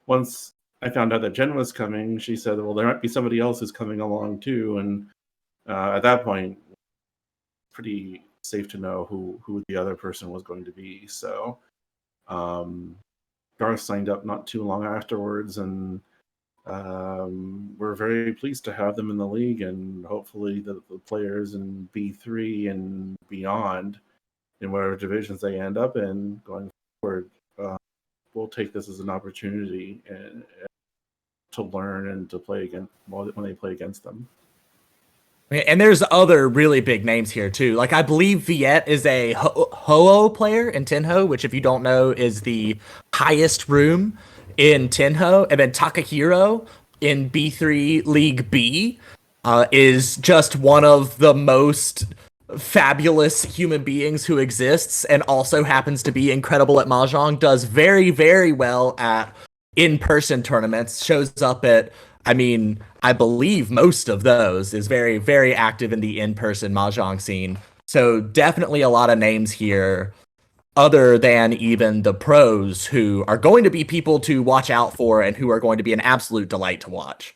once I found out that Jen was coming, she said, well, there might be somebody else who's coming along too, and at that point, pretty safe to know who the other person was going to be. So Garth signed up not too long afterwards, and we're very pleased to have them in the league, and hopefully the players in B3 and beyond, in whatever divisions they end up in going forward, we'll take this as an opportunity to learn and to play again when they play against them. And there's other really big names here too. Like I believe Viet is a Ho-Oh player in Tenho, which if you don't know is the highest room in Tenho. And then Takahiro in B3 League B is just one of the most fabulous human beings who exists, and also happens to be incredible at Mahjong, does very, very well at in-person tournaments, shows up at, I believe most of those, is very, very active in the in-person Mahjong scene. So definitely a lot of names here, other than even the pros, who are going to be people to watch out for and who are going to be an absolute delight to watch.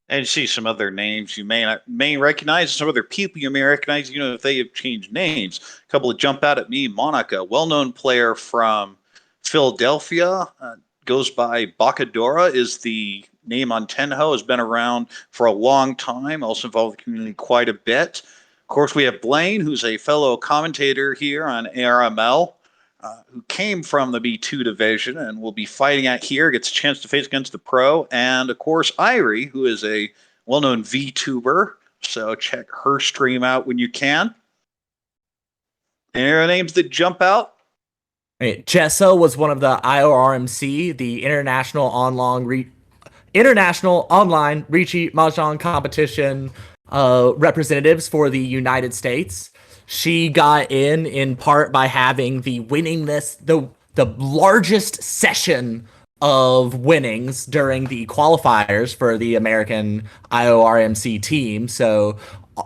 And you see some other names you may recognize, some other people you may recognize, if they have changed names. A couple that jump out at me. Monica, well-known player from Philadelphia, goes by Bacadora, is the name on Tenho, has been around for a long time, also involved the community quite a bit. Of course, we have Blaine, who's a fellow commentator here on ARML, who came from the B2 division and will be fighting out here, gets a chance to face against the pro. And, of course, Irie, who is a well-known VTuber, So check her stream out when you can. Any names that jump out? Jessa was one of the IORMC, the International Online Riichi Mahjong Competition representatives for the United States. She got in part by having the largest session of winnings during the qualifiers for the American IORMC team. So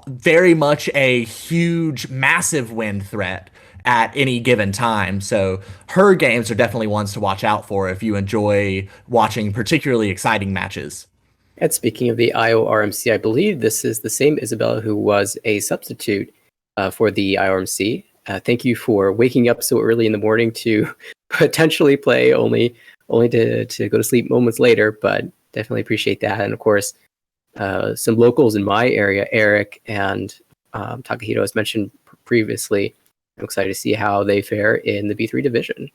very much a huge, massive win threat at any given time. So her games are definitely ones to watch out for if you enjoy watching particularly exciting matches. And speaking of the IORMC, I believe this is the same Isabella who was a substitute for the IORMC. Thank you for waking up so early in the morning to potentially play, only to go to sleep moments later, but definitely appreciate that. And of course, some locals in my area, Eric and Takahito, as mentioned previously. I'm excited to see how they fare in the B3 division.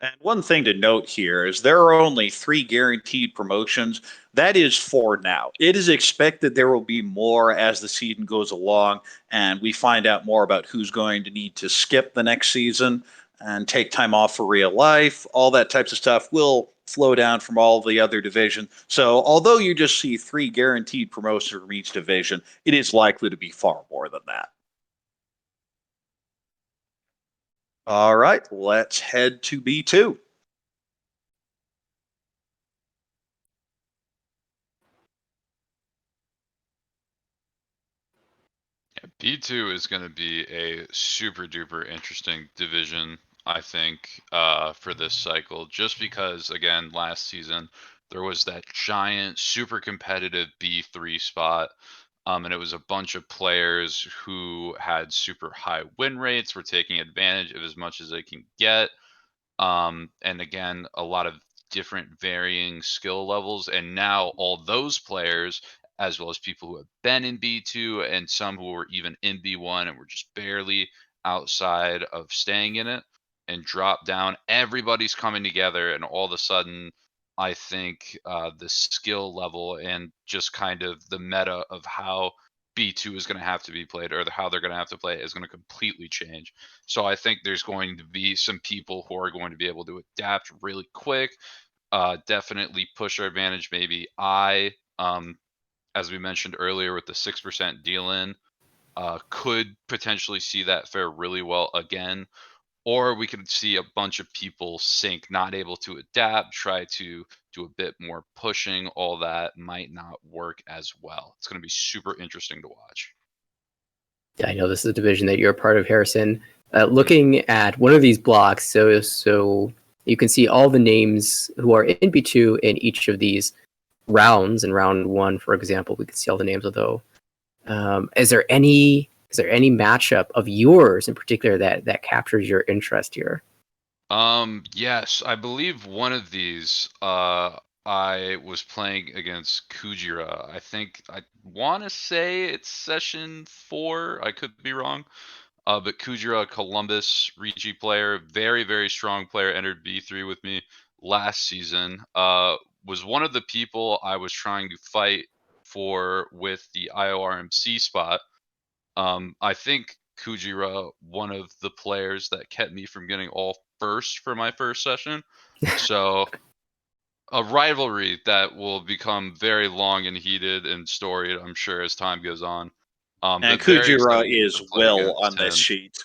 And one thing to note here is there are only 3 guaranteed promotions. That is for now. It is expected there will be more as the season goes along, and we find out more about who's going to need to skip the next season and take time off for real life. All that types of stuff will flow down from all the other divisions. So although you just see 3 guaranteed promotions from each division, it is likely to be far more than that. All right, let's head to B2. Yeah, B2 is going to be a super duper interesting division, I think, for this cycle, just because, again, last season there was that giant, super competitive B3 spot. And it was a bunch of players who had super high win rates, were taking advantage of as much as they can get. And again, a lot of different varying skill levels. And now all those players, as well as people who have been in B2 and some who were even in B1 and were just barely outside of staying in it and drop down, everybody's coming together. And all of a sudden, I think the skill level and just kind of the meta of how B2 is going to have to be played, or how they're going to have to play, is going to completely change. So I think there's going to be some people who are going to be able to adapt really quick, definitely push our advantage. Maybe as we mentioned earlier with the 6% deal in, could potentially see that fare really well again. Or we could see a bunch of people sink, not able to adapt, try to do a bit more pushing. All that might not work as well. It's going to be super interesting to watch. Yeah, I know this is a division that you're a part of, Harrison. Looking at one of these blocks, so you can see all the names who are in B2 in each of these rounds. In round 1, for example, we can see all the names of those. Is there any matchup of yours in particular that captures your interest here? Yes, I believe one of these I was playing against Kujira. I want to say it's session 4. I could be wrong. But Kujira, Columbus Riichi player, very, very strong player, entered B3 with me last season. Was one of the people I was trying to fight for with the IORMC spot. I think Kujira, one of the players that kept me from getting all first for my first session. So a rivalry that will become very long and heated and storied, I'm sure, as time goes on. And But very Kujira excited is to play Will against on this him. sheet.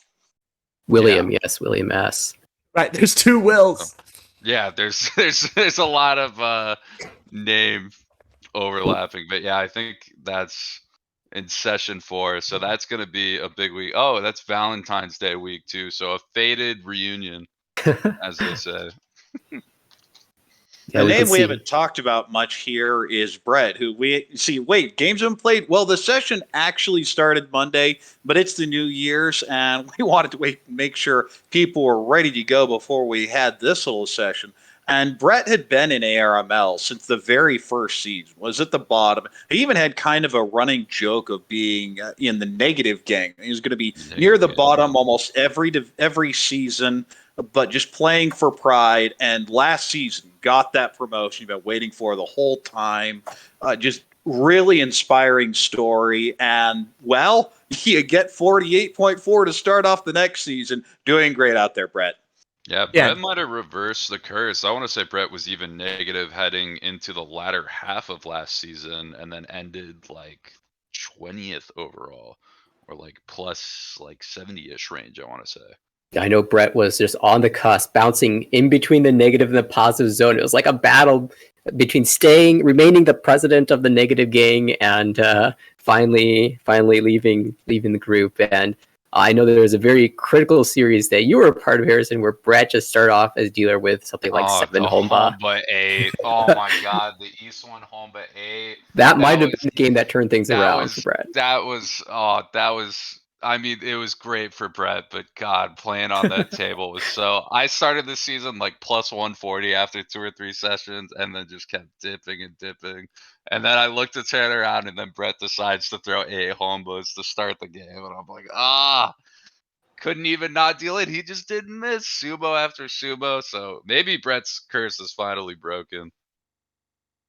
William, yes, William S. Right, there's 2 Wills. Yeah, there's a lot of name overlapping, but yeah, I think that's in session 4, so that's going to be a big week. Oh, that's Valentine's Day week too, so a faded reunion, as they say. Yeah, the we can name we see. haven't talked about much here is Brett, who we see. Wait, games have been played? Well, the session actually started Monday, but it's the New Year's, and we wanted to make sure people were ready to go before we had this little session. And Brett had been in ARML since the very first season, was at the bottom. He even had kind of a running joke of being in the negative gang. He was going to be near the bottom almost every season, but just playing for pride. And last season got that promotion you've been waiting for the whole time. Just really inspiring story. And, well, you get 48.4 to start off the next season. Doing great out there, Brett. Yeah, Yeah. Brett might have reversed the curse. I want to say Brett was even negative heading into the latter half of last season and then ended like 20th overall or like plus like 70-ish range, I want to say. I know Brett was just on the cusp, bouncing in between the negative and the positive zone. It was like a battle between remaining the president of the negative gang, and finally leaving the group. And I know there was a very critical series that you were a part of, Harrison, where Brett just started off as dealer with something like 7 the Homba. Homba 8. Oh my god, the East one Homba 8. That might have was- been the game that turned things around for Brett. That was I mean, it was great for Brett, but God, playing on that table was so. I started the season like plus 140 after 2 or 3 sessions, and then just kept dipping and dipping. And then I looked to turn around, and then Brett decides to throw 8 Hombas to start the game, and I'm like, couldn't even not deal it. He just didn't miss Subo after Subo. So maybe Brett's curse is finally broken.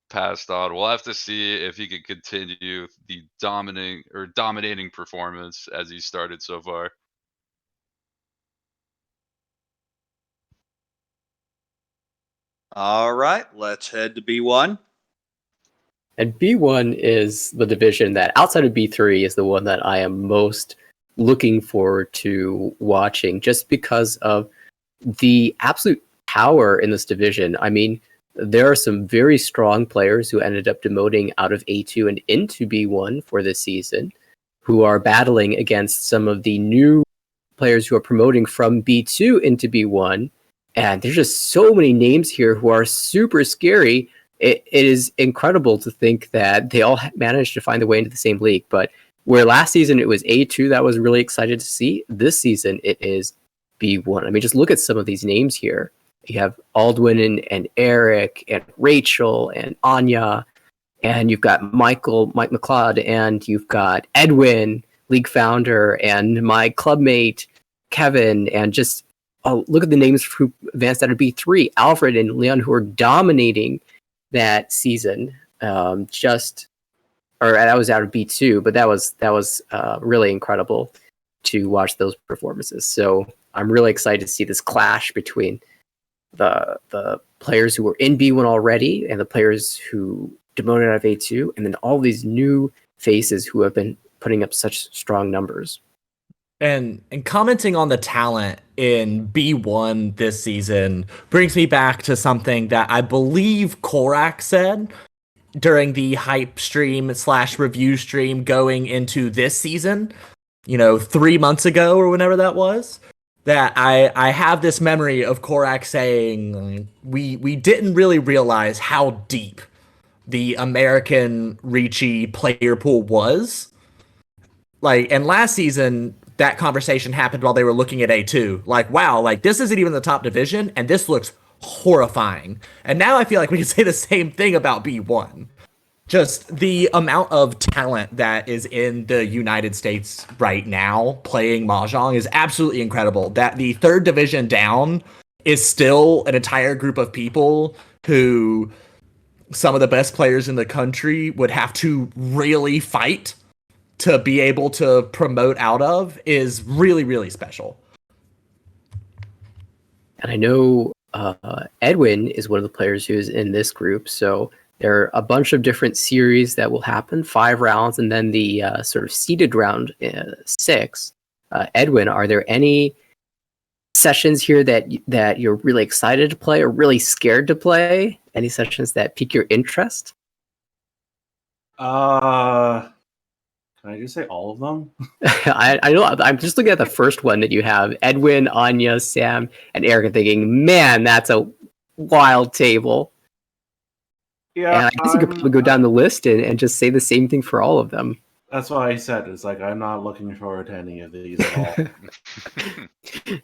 Passed on. We'll have to see if he can continue the dominating performance as he started so far. All right, let's head to B1. And B1 is the division that, outside of B3, is the one that I am most looking forward to watching, just because of the absolute power in this division. I mean, there are some very strong players who ended up demoting out of A2 and into B1 for this season, who are battling against some of the new players who are promoting from B2 into B1. And there's just so many names here who are super scary. It is incredible to think that they all managed to find their way into the same league. But where last season it was A2 that was really excited to see, this season it is B1. I mean, just look at some of these names here. You have Aldwin and Eric and Rachel and Anya, and you've got Mike McLeod, and you've got Edwin, league founder, and my clubmate Kevin, and just look at the names who advanced out of B3, Alfred and Leon, who are dominating that season. That was out of B2, but that was really incredible to watch those performances. So I'm really excited to see this clash between the players who were in B1 already and the players who demoted out of A2, and then all these new faces who have been putting up such strong numbers. And commenting on the talent in B1 this season brings me back to something that I believe Korak said during the hype stream / review stream going into this season, 3 months ago or whenever that was. That I have this memory of Korak saying we didn't really realize how deep the American Ricci player pool was. And last season, that conversation happened while they were looking at A2. Wow, this isn't even the top division, and this looks horrifying. And now I feel like we can say the same thing about B1. Just the amount of talent that is in the United States right now playing Mahjong is absolutely incredible. That the third division down is still an entire group of people who some of the best players in the country would have to really fight to be able to promote out of is really, really special. And I know Edwin is one of the players who's in this group, so there are a bunch of different series that will happen, 5 rounds, and then the sort of seeded round 6. Edwin, are there any sessions here that you're really excited to play or really scared to play? Any sessions that pique your interest? Can I just say all of them? I know. I'm just looking at the first one that you have: Edwin, Anya, Sam, and Eric, and thinking, man, that's a wild table. Yeah, and I guess you could probably go down the list and just say the same thing for all of them. That's why I said it's I'm not looking forward to any of these at all.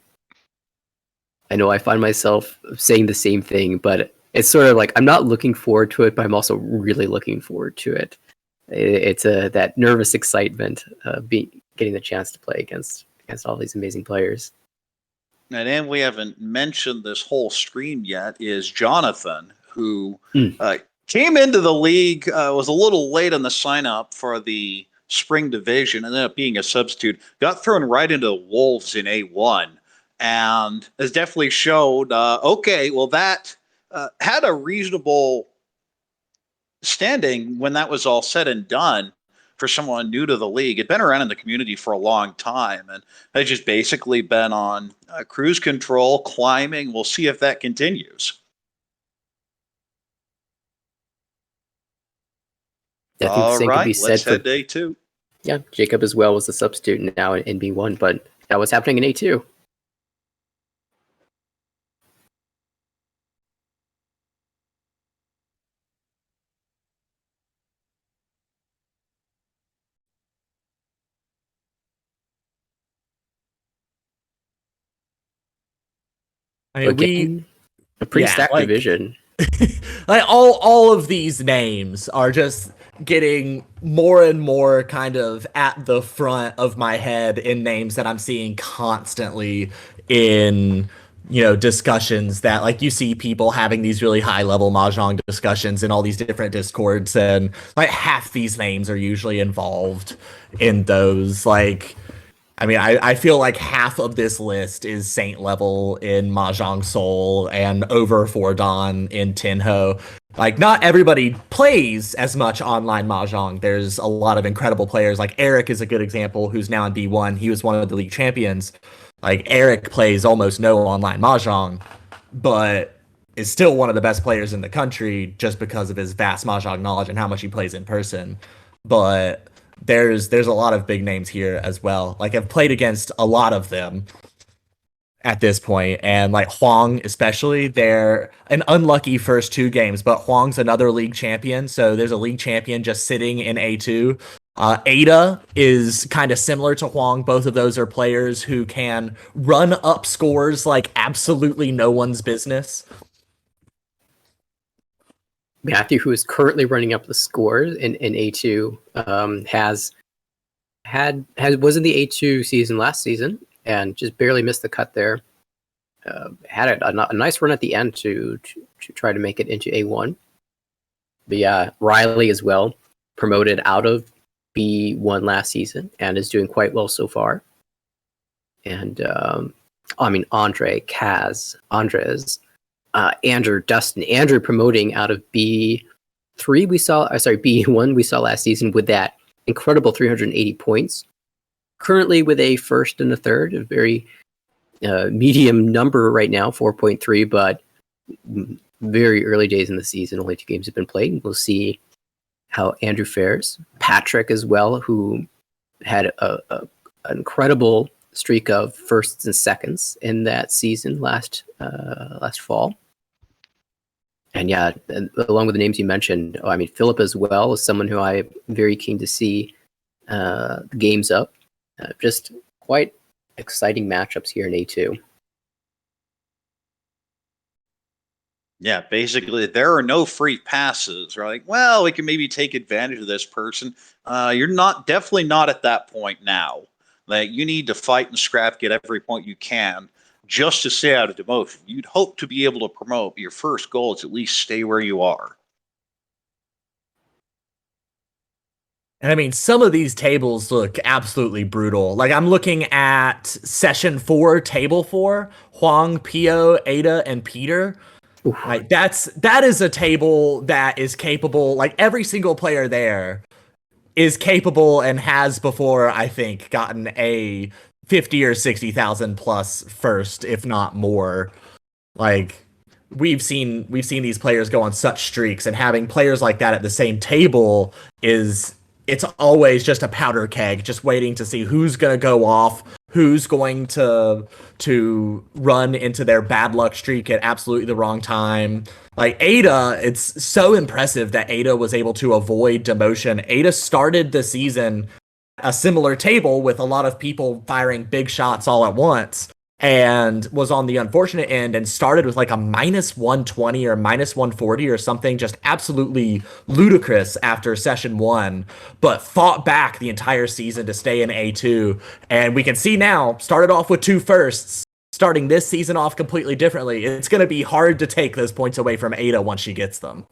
I know I find myself saying the same thing, but it's sort of I'm not looking forward to it, but I'm also really looking forward to it. It's that nervous excitement getting the chance to play against all these amazing players. And then we haven't mentioned this whole stream yet is Jonathan, who Came into the league, was a little late on the sign up for the spring division, ended up being a substitute. Got thrown right into the Wolves in A1, and has definitely showed. Okay, well that had a reasonable standing when that was all said and done for someone new to the league. It'd been around in the community for a long time, and had just basically been on cruise control, climbing. We'll see if that continues. I think the All same could right, be said let's for head to A2. yeah, Jacob as well was a substitute now in B1, but that was happening in A2. I mean, Again, a pretty yeah, stacked like- division. like all of these names are just getting more and more kind of at the front of my head in names that I'm seeing constantly in discussions that like you see people having these really high level mahjong discussions in all these different discords, and like half these names are usually involved in those. Like I mean, I feel like half of this list is Saint level in Mahjong Soul and over for Don in Tenho. Like, not everybody plays as much online Mahjong. There's a lot of incredible players. Like, Eric is a good example, who's now in B1. He was one of the league champions. Like, Eric plays almost no online Mahjong, but is still one of the best players in the country just because of his vast Mahjong knowledge and how much he plays in person. But there's a lot of big names here as well. Like, I've played against a lot of them at this point, and like Huang especially, they're an unlucky first 2 games, but Huang's another league champion, so there's a league champion just sitting in A2. Ada is kind of similar to Huang. Both of those are players who can run up scores like absolutely no one's business. Matthew, who is currently running up the scores in A2, was in the A2 season last season and just barely missed the cut there. Had a nice run at the end to try to make it into A1. But yeah, Riley as well, promoted out of B1 last season and is doing quite well so far. And Andre, Kaz, Andres, Andrew, Dustin, Andrew promoting out of B1 we saw last season with that incredible 380 points. Currently with a first and a third, a very medium number right now, 4.3, but very early days in the season. Only 2 games have been played. We'll see how Andrew fares. Patrick as well, who had an incredible streak of firsts and seconds in that season last fall. And yeah, along with the names you mentioned, Philip as well is someone who I'm very keen to see games up. Just quite exciting matchups here in A2. Yeah, basically, there are no free passes. We're like, well, we can maybe take advantage of this person. You're definitely not at that point now. Like, you need to fight and scrap, get every point you can just to stay out of demotion. You'd hope to be able to promote, but your first goal is at least stay where you are. And I mean, some of these tables look absolutely brutal. Like, I'm looking at session 4, table 4, Huang, Pio, Ada, and Peter. Like, that is a table that is capable, like, every single player there is capable and has before, I think, gotten a 50 or 60,000 plus first, if not more. Like, we've seen these players go on such streaks, and having players like that at the same table it's always just a powder keg, just waiting to see who's going to go off, who's going to run into their bad luck streak at absolutely the wrong time. Like, Ada, it's so impressive that Ada was able to avoid demotion. Ada started the season a similar table with a lot of people firing big shots all at once, and was on the unfortunate end and started with like a minus 120 or minus 140 or something, just absolutely ludicrous after session 1, but fought back the entire season to stay in A2. And we can see now, started off with 2 firsts, starting this season off completely differently. It's going to be hard to take those points away from Ada once she gets them.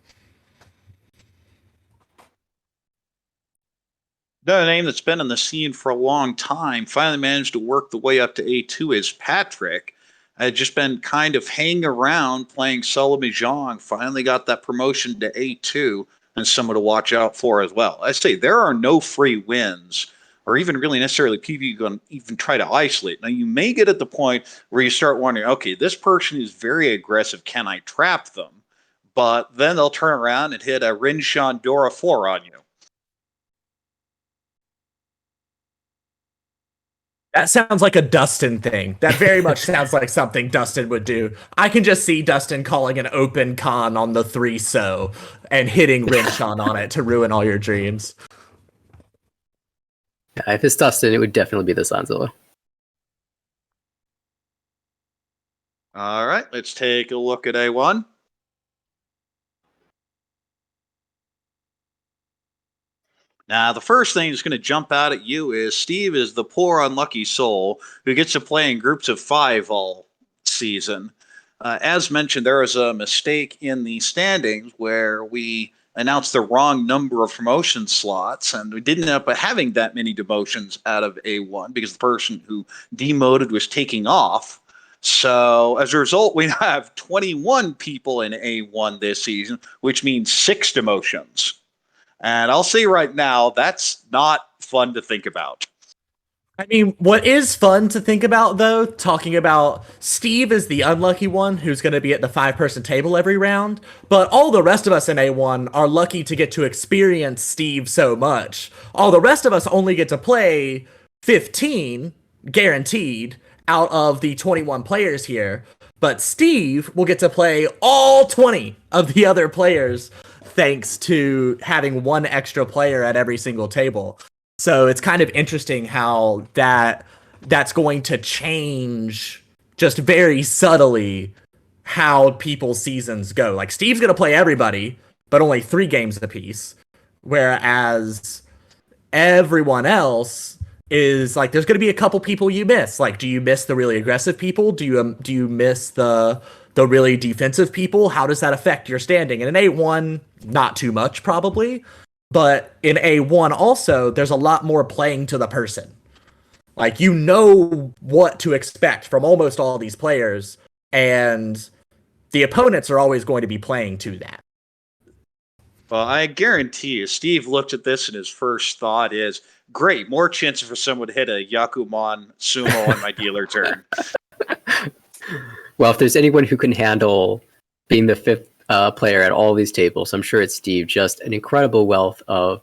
Another name that's been on the scene for a long time, finally managed to work the way up to A2 is Patrick. Had just been kind of hanging around playing solo Mahjong, finally got that promotion to A2, and someone to watch out for as well. I say there are no free wins, or even really necessarily people you can even try to isolate. Now, you may get at the point where you start wondering, okay, this person is very aggressive. Can I trap them? But then they'll turn around and hit a Rin Dora 4 on you. That sounds like a Dustin thing. That very much sounds like something Dustin would do. I can just see Dustin calling an open con on the 3-so and hitting Rinchon on it to ruin all your dreams. Yeah, if it's Dustin, it would definitely be the Sanzilla. All right, let's take a look at A1. Now, the first thing that's going to jump out at you is Steve is the poor unlucky soul who gets to play in groups of 5 all season. As mentioned, there was a mistake in the standings where we announced the wrong number of promotion slots, and we didn't end up having that many demotions out of A1 because the person who demoted was taking off. So as a result, we have 21 people in A1 this season, which means 6 demotions. And I'll say right now, that's not fun to think about. I mean, what is fun to think about, though, talking about Steve is the unlucky one who's going to be at the 5-person table every round, but all the rest of us in A1 are lucky to get to experience Steve so much. All the rest of us only get to play 15, guaranteed, out of the 21 players here, but Steve will get to play all 20 of the other players thanks to having one extra player at every single table. So it's kind of interesting how that's going to change just very subtly how people's seasons go. Like Steve's going to play everybody, but only 3 games apiece. Whereas everyone else is like, there's going to be a couple people you miss. Like, do you miss the really aggressive people? Do you miss the really defensive people? How does that affect your standing? And in A1, not too much probably, but in A1 also, there's a lot more playing to the person. Like, you know what to expect from almost all these players, and the opponents are always going to be playing to that. Well, I guarantee you, Steve looked at this and his first thought is, great, more chances for someone to hit a Yakuman sumo on my dealer turn. Well, if there's anyone who can handle being the 5th player at all these tables, I'm sure it's Steve. Just an incredible wealth of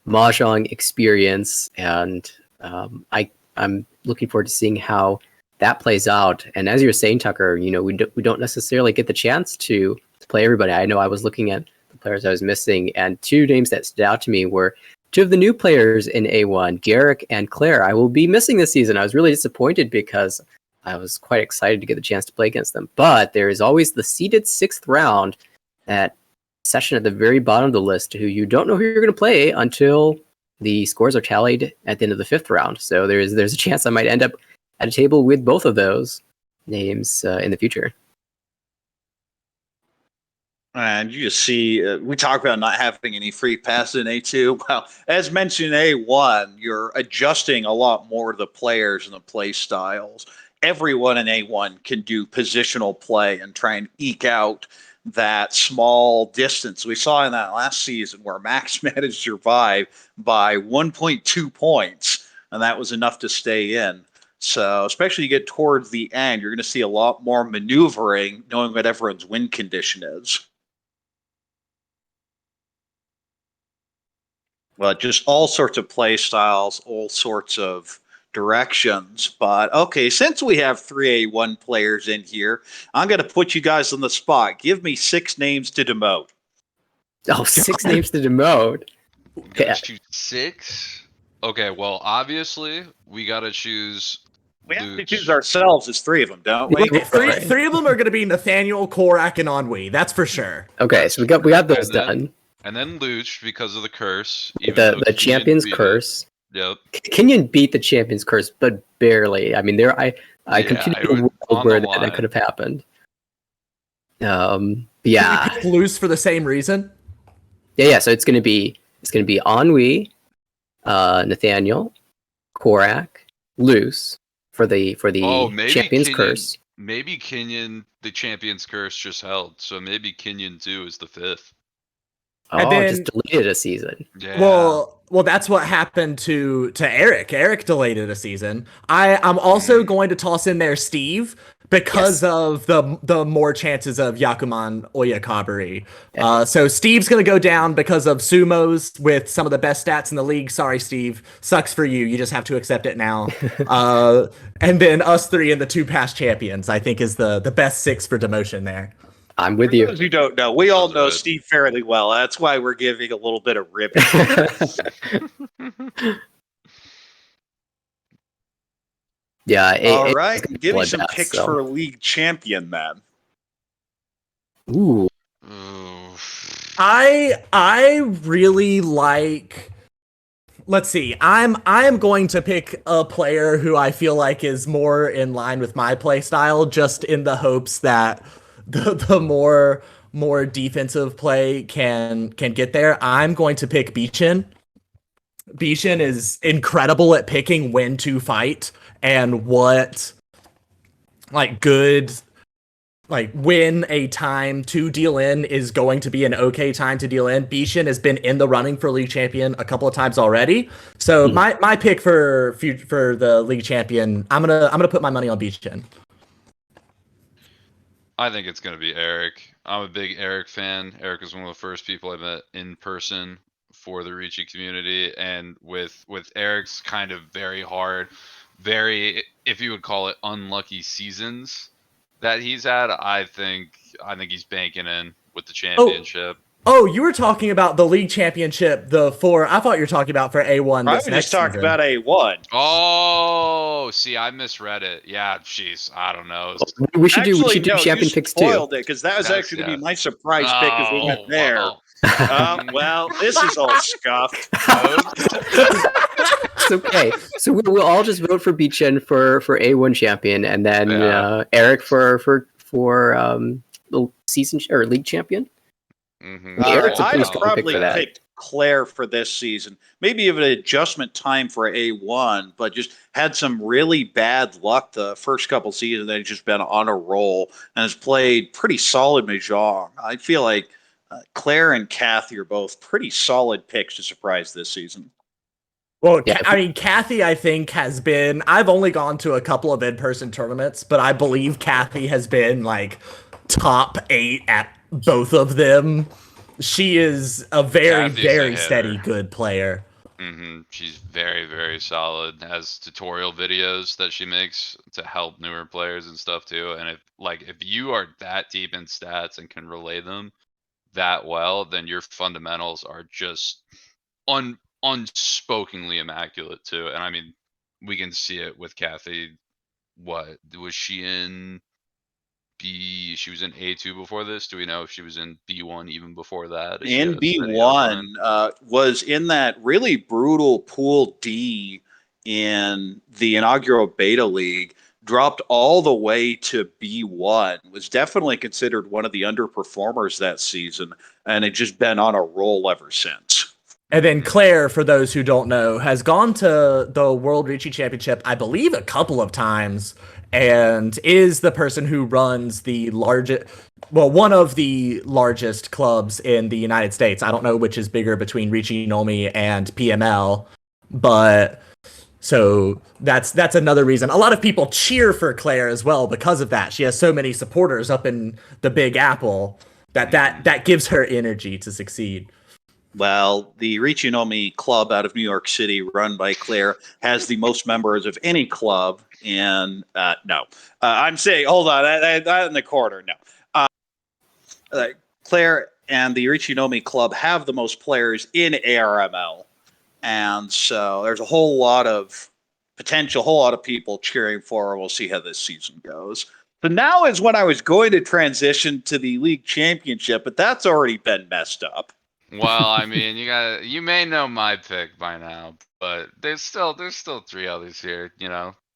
mahjong experience, and I'm looking forward to seeing how that plays out. And as you're saying, Tucker, you know, we don't necessarily get the chance to play everybody. I know I was looking at the players I was missing, and 2 names that stood out to me were 2 of the new players in A1, Garrick and Claire. I will be missing this season. I was really disappointed because I was quite excited to get the chance to play against them. But there is always the seeded 6th round, that session at the very bottom of the list, who you don't know who you're going to play until the scores are tallied at the end of the 5th round. So there's a chance I might end up at a table with both of those names in the future. And you just see, we talk about not having any free passes in A2. Well, as mentioned in A1, you're adjusting a lot more to the players and the play styles. Everyone in A1 can do positional play and try and eke out that small distance. We saw in that last season where Max managed to survive by 1.2 points, and that was enough to stay in. So especially you get towards the end, you're going to see a lot more maneuvering, knowing what everyone's win condition is. Well, just all sorts of play styles, all sorts of directions. But okay, since we have 3A1 players in here, I'm going to put you guys on the spot. Give me 6 names to demote. Oh, 6 names to demote. Gotta choose 6? Okay, well, obviously, we gotta choose. We have to choose ourselves as 3 of them, don't we? Three of them are going to be Nathaniel, Korak, and Ennui. That's for sure. Okay, so we got those done. And then Luch because of the curse. The Champion's Curse. Yep. Kenyon beat the Champion's Curse, but barely. I mean, I continue to world where that could have happened. Yeah. Did you pick Luce for the same reason? Yeah. So it's gonna be Ennui, Nathaniel, Korak, Luce for the Oh, maybe Champion's Kenyon, Curse. maybe Kenyon, the Champion's Curse just held, so maybe Kenyon 2 is the 5th. Oh, And then- just deleted a season. Yeah. Well, that's what happened to Eric. Eric delayed it a season. I'm also going to toss in there Steve because of the more chances of Yakuman Oyakabari. So Steve's going to go down because of sumos with some of the best stats in the league. Sorry, Steve. Sucks for you. You just have to accept it now. And then us three and the 2 past champions, I think, is the best 6 for demotion there. I'm with For you. those who don't know, we all Sounds know good. Steve fairly well. That's why we're giving a little bit of ribbon. Yeah. All right, give me some bloodbath, picks so. for league champion, man. Ooh. Ooh. I really like. Let's see. I'm going to pick a player who I feel like is more in line with my play style, just in the hopes that the more defensive play can get there. I'm going to pick Beechin. Beechin is incredible at picking when to fight and what when a time to deal in is going to be an okay time to deal in. Beechin has been in the running for league champion a couple of times already. So my pick for the league champion, I'm gonna put my money on Beechin. I think it's going to be Eric. I'm a big Eric fan. Eric is one of the first people I met in person for the Ricci community, and with Eric's kind of very hard, very, if you would call it, unlucky seasons that he's had, I think he's banking in with the championship. Oh, you were talking about the league championship, I thought you were talking about for A1 I this was next just talking season. about A1. Oh, see, I misread it. Yeah, jeez, I don't know. We should do Actually, no, champion you pits too. spoiled it because that was That's- actually going to yeah. be my surprise pick as we went Oh, there. well. Well, this is all scuffed. It's okay. So we'll all just vote for Beechin for A1 champion, and then Yeah. Eric for the season or league champion. Mhm. Eric's a I'd pretty have strong pick probably for that. picked Claire for this season. Maybe even an adjustment time for A1, but just had some really bad luck the first couple seasons. Then just been on a roll and has played pretty solid mahjong. I feel like Claire and Kathy are both pretty solid picks to surprise this season. Well, Yeah. I mean, Kathy, I think, has been. I've only gone to a couple of in-person tournaments, but I believe Kathy has been like top 8 at both of them. She is a very, Kathy's a very hitter. steady, good player. She's very, very solid. Has tutorial videos that she makes to help newer players and stuff too. And if you are that deep in stats and can relay them that well, then your fundamentals are just unspokenly immaculate too. And I mean, we can see it with Kathy. What was she in? She was in A2 before this. Do we know if she was in B1 even before that? Is she In a steady B1 outline? was in that really brutal Pool D in the inaugural Beta League, dropped all the way to B1, was definitely considered one of the underperformers that season, and had just been on a roll ever since. And then Claire, for those who don't know, has gone to the World Ricci Championship, I believe, a couple of times, and is the person who runs the one of the largest clubs in the United States. I don't know which is bigger between Ricci Nomi and PML, but so that's another reason. A lot of people cheer for Claire as well because of that. She has so many supporters up in the Big Apple that gives her energy to succeed. Well, the Ricci Nomi club out of New York City, run by Claire, has the most members of any club. And no, I'm saying, hold on, that in the corner. No, Claire and the Ricci Nomi club have the most players in ARML, and so there's a whole lot of potential, whole lot of people cheering for her. We'll see how this season goes. So now is when I was going to transition to the league championship, but that's already been messed up. Well, I mean, you may know my pick by now, but there's still 3 others here,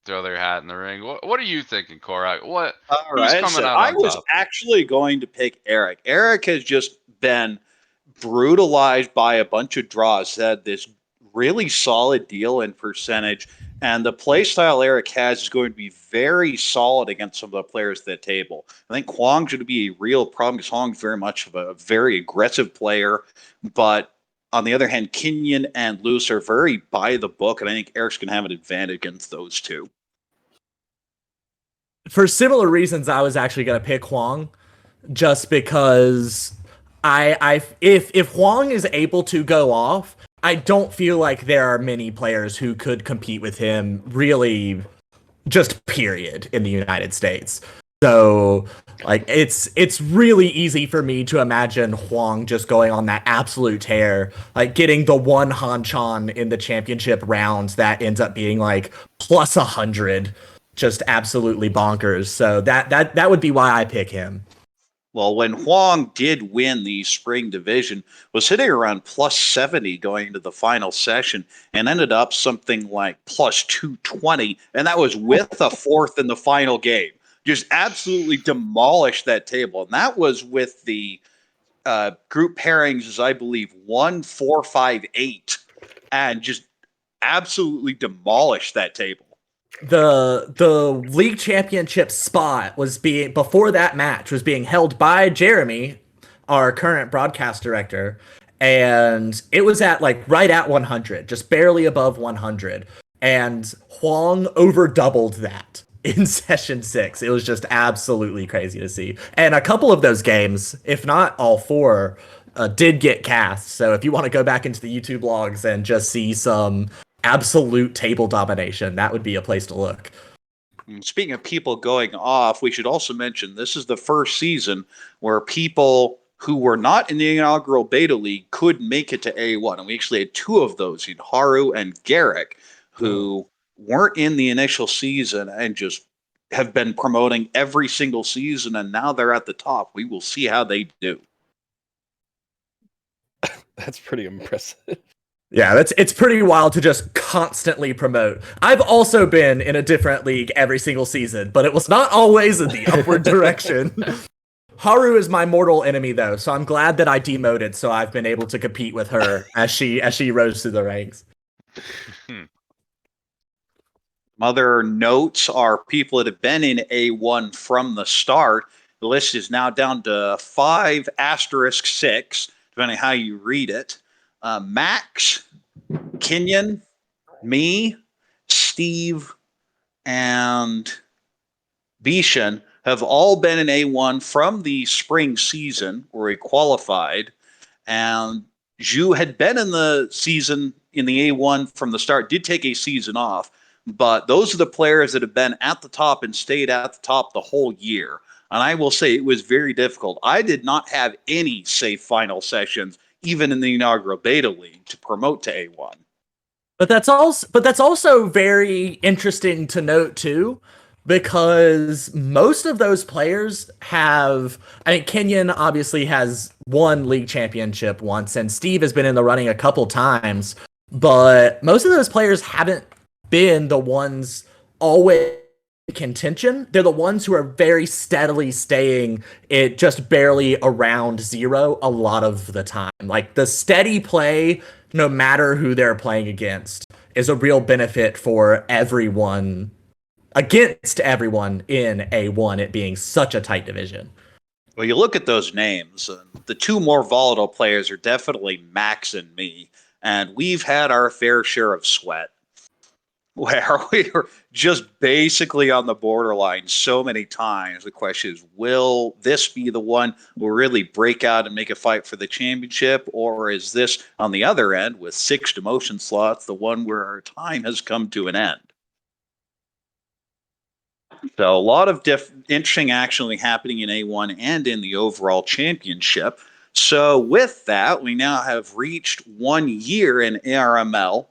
throw their hat in the ring. What are you thinking, Korak? All who's right, coming so out I on was top? actually going to pick Eric. Eric has just been brutalized by a bunch of draws. Had this really solid deal in percentage. And the play style Eric has is going to be very solid against some of the players at that table. I think Huang's going to be a real problem because Huang's very much of a very aggressive player. But on the other hand, Kenyon and Luce are very by the book, and I think Eric's going to have an advantage against those two. For similar reasons, I was actually going to pick Huang, just because if Huang is able to go off, I don't feel like there are many players who could compete with him, really, just period, in the United States. So, like, it's really easy for me to imagine Huang just going on that absolute tear, like getting the one Han-Chan in the championship rounds that ends up being like plus 100, just absolutely bonkers. So that would be why I pick him. Well, when Huang did win the spring division, was hitting around plus 70 going into the final session and ended up something like plus 220. And that was with a fourth in the final game. Just absolutely demolished that table. And that was with the group pairings, as I believe, 1, 4, 5, 8, and just absolutely demolished that table. The league championship spot was being, before that match, was being held by Jeremy, our current broadcast director, and it was at like right at 100, just barely above 100, and Huang over doubled that in session 6. It was just absolutely crazy to see. And a couple of those games, if not all 4, did get cast. So if you want to go back into the YouTube logs and just see some absolute table domination, that would be a place to look. Speaking of people going off, we should also mention this is the first season where people who were not in the inaugural Beta League could make it to A1. And we actually had 2 of those, in Haru and Garrick, who weren't in the initial season and just have been promoting every single season, and now they're at the top. We will see how they do. That's pretty impressive. Yeah, it's pretty wild to just constantly promote. I've also been in a different league every single season, but it was not always in the upward direction. Haru is my mortal enemy, though, so I'm glad that I demoted, so I've been able to compete with her as she rose through the ranks. Other notes are people that have been in A1 from the start. The list is now down to 5*6, depending on how you read it. Max, Kenyon, me, Steve, and Bishan have all been in A1 from the spring season where we qualified. And Zhu had been in the season in the A1 from the start, did take a season off. But those are the players that have been at the top and stayed at the top the whole year. And I will say it was very difficult. I did not have any safe final sessions, even in the inaugural Beta League, to promote to A1. But that's also very interesting to note too, because most of those players have, I mean, Kenyon obviously has won league championship once, and Steve has been in the running a couple times, but most of those players haven't been the ones always in contention. They're the ones who are very steadily staying it just barely around 0 a lot of the time. Like, the steady play, no matter who they're playing against, is a real benefit for everyone, against everyone in A1, it being such a tight division. Well, you look at those names, the 2 more volatile players are definitely Max and me, and we've had our fair share of sweat, where we were just basically on the borderline so many times. The question is, will this be the one who will really break out and make a fight for the championship? Or is this, on the other end, with 6 demotion slots, the one where our time has come to an end? So a lot of interesting action happening in A1 and in the overall championship. So with that, we now have reached 1 year in ARML.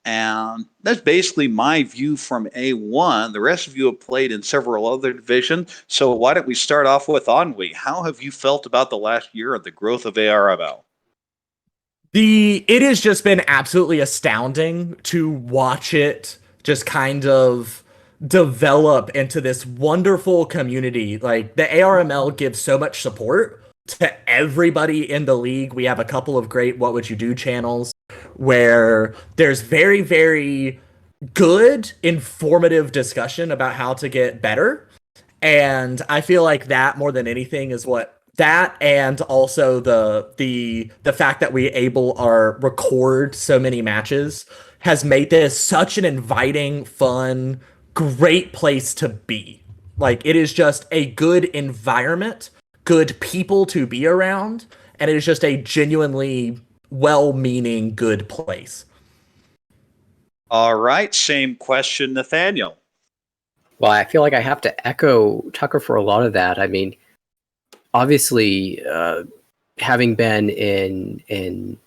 And that's basically my view from A1. The rest of you have played in several other divisions. So why don't we start off with Anhui? How have you felt about the last year and the growth of ARML? It has just been absolutely astounding to watch it just kind of develop into this wonderful community. Like, the ARML gives so much support to everybody in the league. We have a couple of great What Would You Do channels. where there's very, very good, informative discussion about how to get better. And I feel like that more than anything is what that, and also the fact that we able are record so many matches has made this such an inviting, fun, great place to be. Like, it is just a good environment, good people to be around, and it is just a genuinely well-meaning good place. All right, same question, Nathaniel. Well, I feel like I have to echo Tucker for a lot of that. I mean, obviously, having been in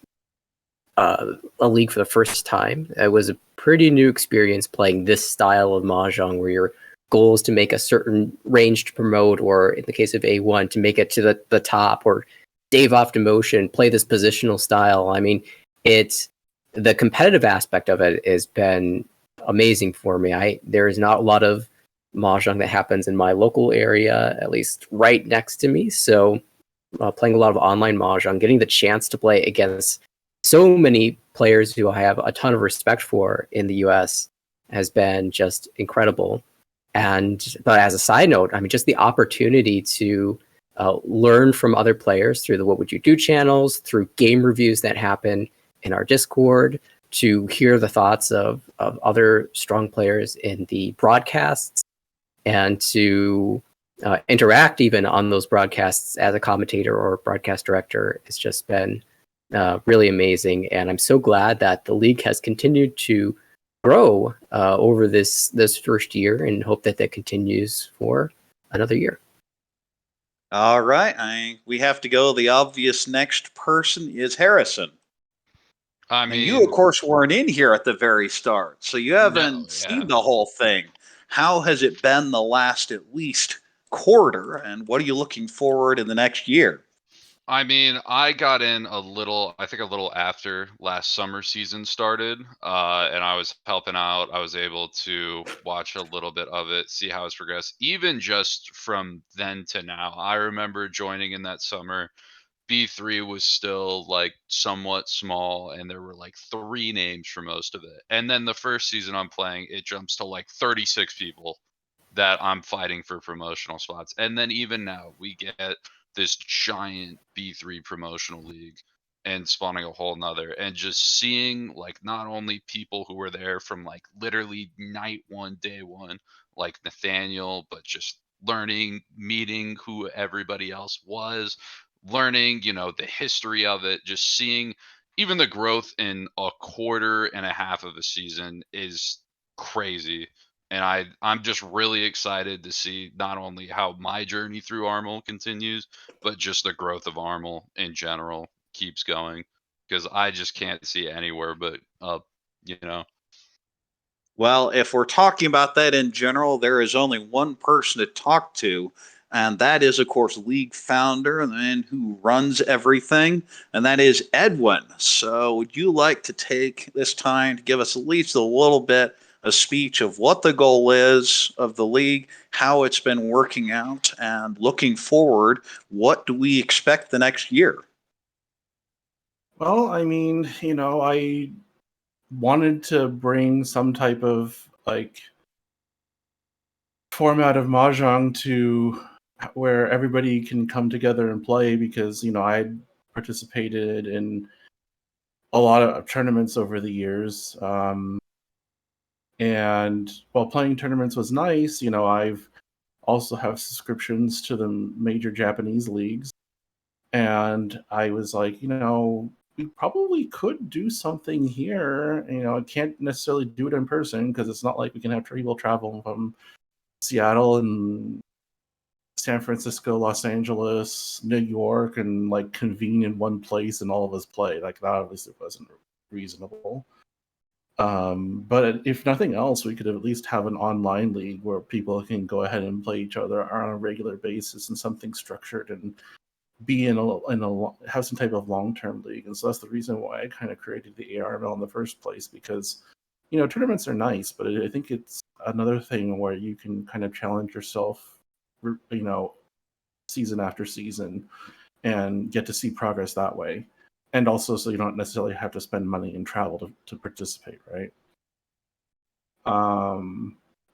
a league for the first time, it was a pretty new experience playing this style of mahjong, where your goal is to make a certain range to promote, or in the case of A1, to make it to the top, or stave off demotion, play this positional style. I mean, it's the competitive aspect of it has been amazing for me. There is not a lot of mahjong that happens in my local area, at least right next to me. So playing a lot of online mahjong, getting the chance to play against so many players who I have a ton of respect for in the US has been just incredible. But as a side note, I mean, just the opportunity to learn from other players through the What Would You Do channels, through game reviews that happen in our Discord, to hear the thoughts of other strong players in the broadcasts, and to interact even on those broadcasts as a commentator or broadcast director. It's just been really amazing. And I'm so glad that the league has continued to grow over this first year, and hope that continues for another year. All right, we have to go. The obvious next person is Harrison. I And mean, you, of course, weren't in here at the very start, so you haven't No, seen yeah. the whole thing. How has it been the last at least quarter, and what are you looking forward in the next year? I mean, I got in a little after last summer season started, and I was helping out. I was able to watch a little bit of it, see how it's progressed. Even just from then to now, I remember joining in that summer. B3 was still like somewhat small, and there were like 3 names for most of it. And then the first season I'm playing, it jumps to like 36 people that I'm fighting for promotional spots. And then even now, we get this giant B3 promotional league and spawning a whole nother, and just seeing like not only people who were there from like literally night one, day one, like Nathaniel, but just learning, meeting who everybody else was, learning, the history of it, just seeing even the growth in a quarter and a half of a season is crazy. And I'm just really excited to see not only how my journey through Armel continues, but just the growth of Armel in general keeps going, because I just can't see anywhere but up, Well, if we're talking about that in general, there is only one person to talk to, and that is, of course, league founder and the man who runs everything, and that is Edwin. So, would you like to take this time to give us at least a little bit a speech of what the goal is of the league, how it's been working out, and looking forward, what do we expect the next year? Well, I mean, I wanted to bring some type of like format of mahjong to where everybody can come together and play, because I participated in a lot of tournaments over the years, and while playing tournaments was nice, I've also have subscriptions to the major Japanese leagues, and I was like, we probably could do something here. I can't necessarily do it in person because it's not like we can have people travel from Seattle and San Francisco, Los Angeles, New York, and like convene in one place and all of us play. Like, that obviously wasn't reasonable. But if nothing else, we could at least have an online league where people can go ahead and play each other on a regular basis, and something structured, and be have some type of long-term league. And so that's the reason why I kind of created the ARML in the first place, because tournaments are nice, but I think it's another thing where you can kind of challenge yourself, season after season, and get to see progress that way. and also so you don't necessarily have to spend money and travel to participate, right?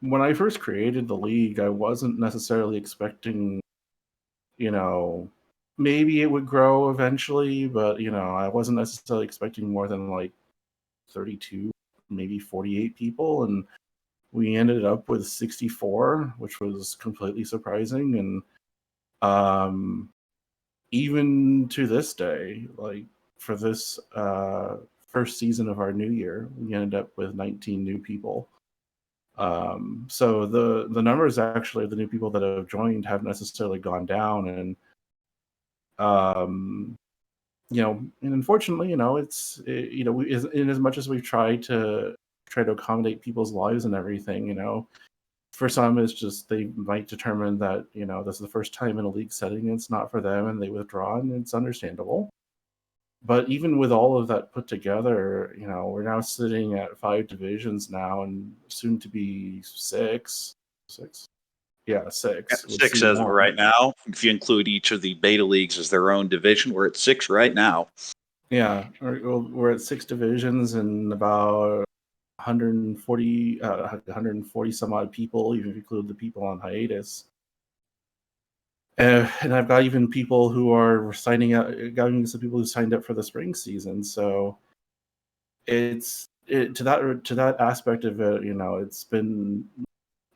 When I first created the league, I wasn't necessarily expecting, maybe it would grow eventually, but I wasn't necessarily expecting more than like 32, maybe 48 people, and we ended up with 64, which was completely surprising. And even to this day, like for this first season of our new year, we ended up with 19 new people. So the numbers actually of the new people that have joined haven't necessarily gone down, and and unfortunately, in as much as we've tried to accommodate people's lives and everything, for some it's just they might determine that this is the first time in a league setting, it's not for them, and they withdraw, and it's understandable. But even with all of that put together, we're now sitting at 5 divisions now, and soon to be six. Yeah, 6. with 6 as of C1. right now. If you include each of the beta leagues as their own division, we're at 6 right now. Yeah, we're at 6 divisions and about 140 some odd people, even if you include the people on hiatus. And I've got even people who are signing up, got even some people who signed up for the spring season. So to that aspect of it, it's been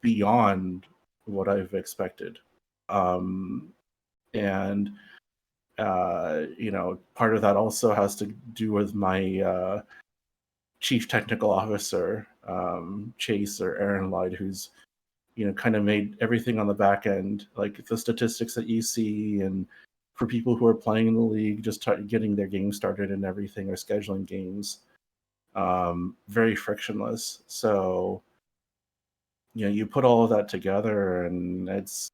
beyond what I've expected. And part of that also has to do with my chief technical officer, Chase, or Aaron Lloyd, who's kind of made everything on the back end, like the statistics that you see, and for people who are playing in the league, just getting their game started and everything, or scheduling games, very frictionless. So you put all of that together, and it's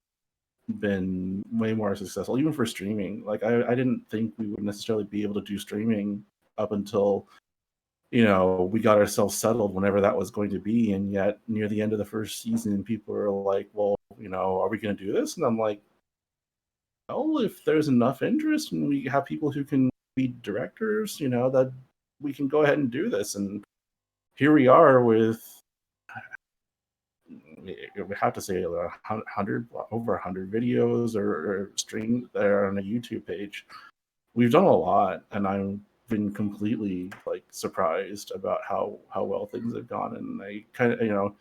been way more successful, even for streaming. Like I didn't think we would necessarily be able to do streaming up until we got ourselves settled, whenever that was going to be. And yet near the end of the first season, people are like, well, are we going to do this? And I'm like, well, if there's enough interest and we have people who can be directors, that we can go ahead and do this. And here we are with, we have to say, over 100 videos or streams there on a YouTube page. We've done a lot, and I've been completely surprised about how well things have gone. And I kind of,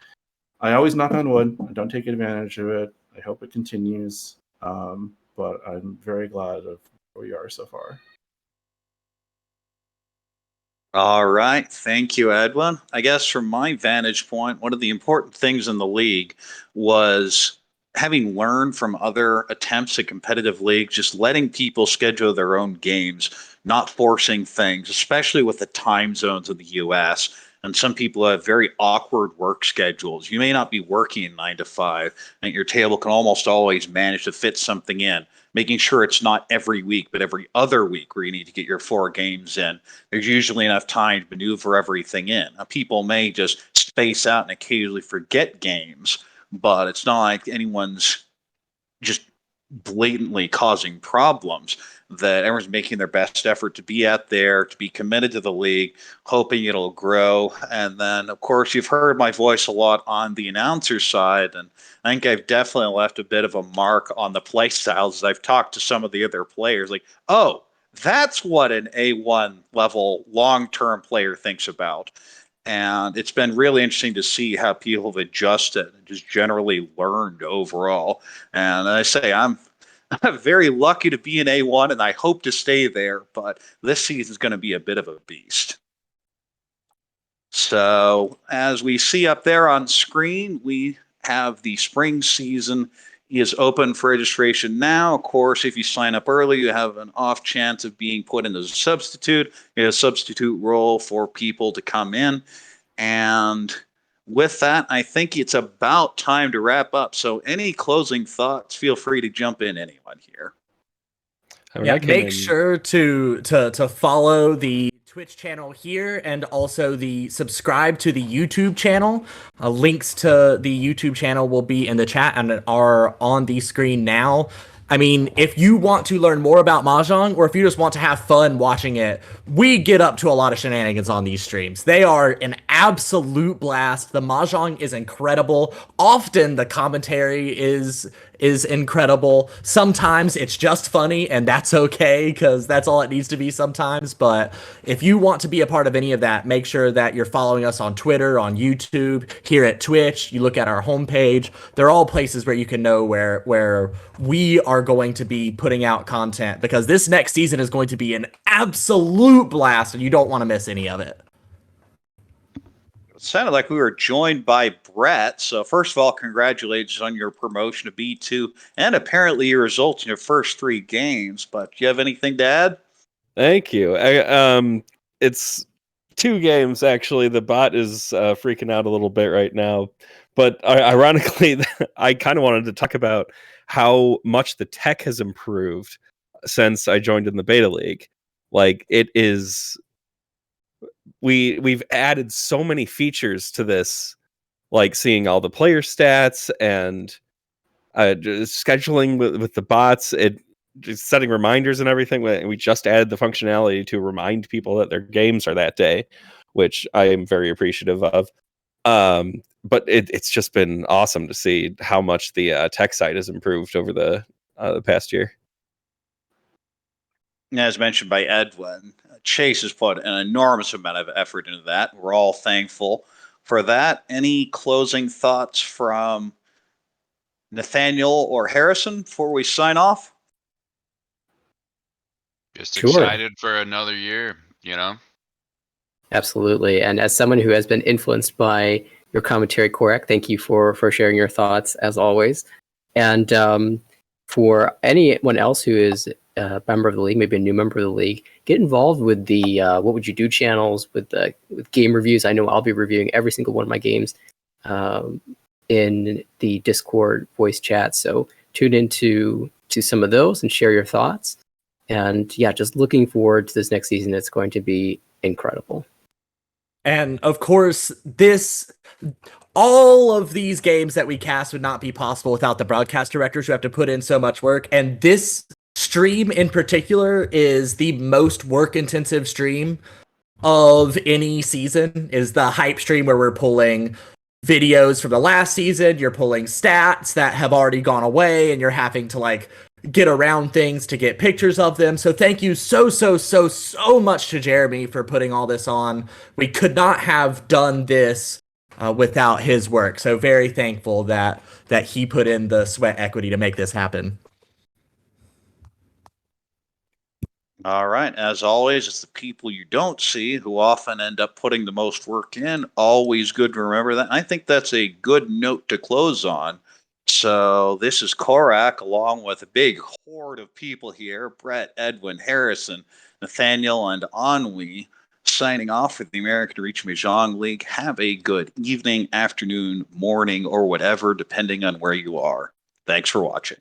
I always knock on wood. I don't take advantage of it. I hope it continues. But I'm very glad of where we are so far. All right. Thank you, Edwin. I guess from my vantage point, one of the important things in the league was having learned from other attempts at competitive leagues, just letting people schedule their own games, not forcing things, especially with the time zones of the US. And some people have very awkward work schedules. You may not be working 9 to 5, and your table can almost always manage to fit something in, making sure it's not every week, but every other week where you need to get your 4 games in. There's usually enough time to maneuver everything in. Now, people may just space out and occasionally forget games, but it's not like anyone's just blatantly causing problems. That everyone's making their best effort to be out there, to be committed to the league, hoping it'll grow. And then, of course, you've heard my voice a lot on the announcer side, and I think I've definitely left a bit of a mark on the play styles as I've talked to some of the other players. Like, oh, that's what an A1 level long-term player thinks about. And it's been really interesting to see how people have adjusted and just generally learned overall. And I say I'm very lucky to be in A1, and I hope to stay there, but this season is going to be a bit of a beast. So as we see up there on screen, we have the spring season is open for registration now. Of course, if you sign up early, you have an off chance of being put in as a substitute. You have a substitute role for people to come in. And with that, I think it's about time to wrap up. So any closing thoughts, feel free to jump in, anyone here. Make sure to follow the Twitch channel here, and also the subscribe to the YouTube channel. Links to the YouTube channel will be in the chat and are on the screen now. I mean, if you want to learn more about Mahjong or if you just want to have fun watching it, we get up to a lot of shenanigans on these streams. They are an absolute blast. The Mahjong is incredible. Often the commentary is incredible. Sometimes it's just funny, and that's okay because that's all it needs to be sometimes. But if you want to be a part of any of that, make sure that you're following us on Twitter, on YouTube, here at Twitch. You look at our homepage. They're all places where you can know where we are going to be putting out content, because this next season is going to be an absolute blast and you don't want to miss any of it. It sounded like we were joined by Brett. So first of all, congratulations on your promotion to B2 and apparently your results in your first 3 games. But do you have anything to add? Thank you. It's 2 games actually. The bot is freaking out a little bit right now, but ironically, I kind of wanted to talk about how much the tech has improved since I joined in the beta league. Like, it is, we've added so many features to this, like seeing all the player stats and scheduling with the bots, just setting reminders and everything. We just added the functionality to remind people that their games are that day, which I am very appreciative of. But it's just been awesome to see how much the tech side has improved over the past year. As mentioned by Edwin, Chase has put an enormous amount of effort into that. We're all thankful for that. Any closing thoughts from Nathaniel or Harrison before we sign off? Just Sure. excited for another year, you know? Absolutely. And as someone who has been influenced by your commentary, Korak, thank you for sharing your thoughts as always. And for anyone else who is a member of the league, maybe a new member of the league, get involved with the What Would You Do channels, with game reviews. I know I'll be reviewing every single one of my games in the Discord voice chat. So tune into some of those and share your thoughts. And yeah, just looking forward to this next season. It's going to be incredible. And of course, all of these games that we cast would not be possible without the broadcast directors who have to put in so much work. And this stream in particular is the most work-intensive stream of any season, is the hype stream where we're pulling videos from the last season, you're pulling stats that have already gone away, and you're having to get around things to get pictures of them. So thank you so much to Jeremy for putting all this on. We could not have done this without his work. So very thankful that he put in the sweat equity to make this happen. All right. As always, it's the people you don't see who often end up putting the most work in. Always good to remember that. I think that's a good note to close on. So this is Korak, along with a big horde of people here: Brett, Edwin, Harrison, Nathaniel, and Ennui, signing off for the American Reach Mahjong League. Have a good evening, afternoon, morning, or whatever, depending on where you are. Thanks for watching.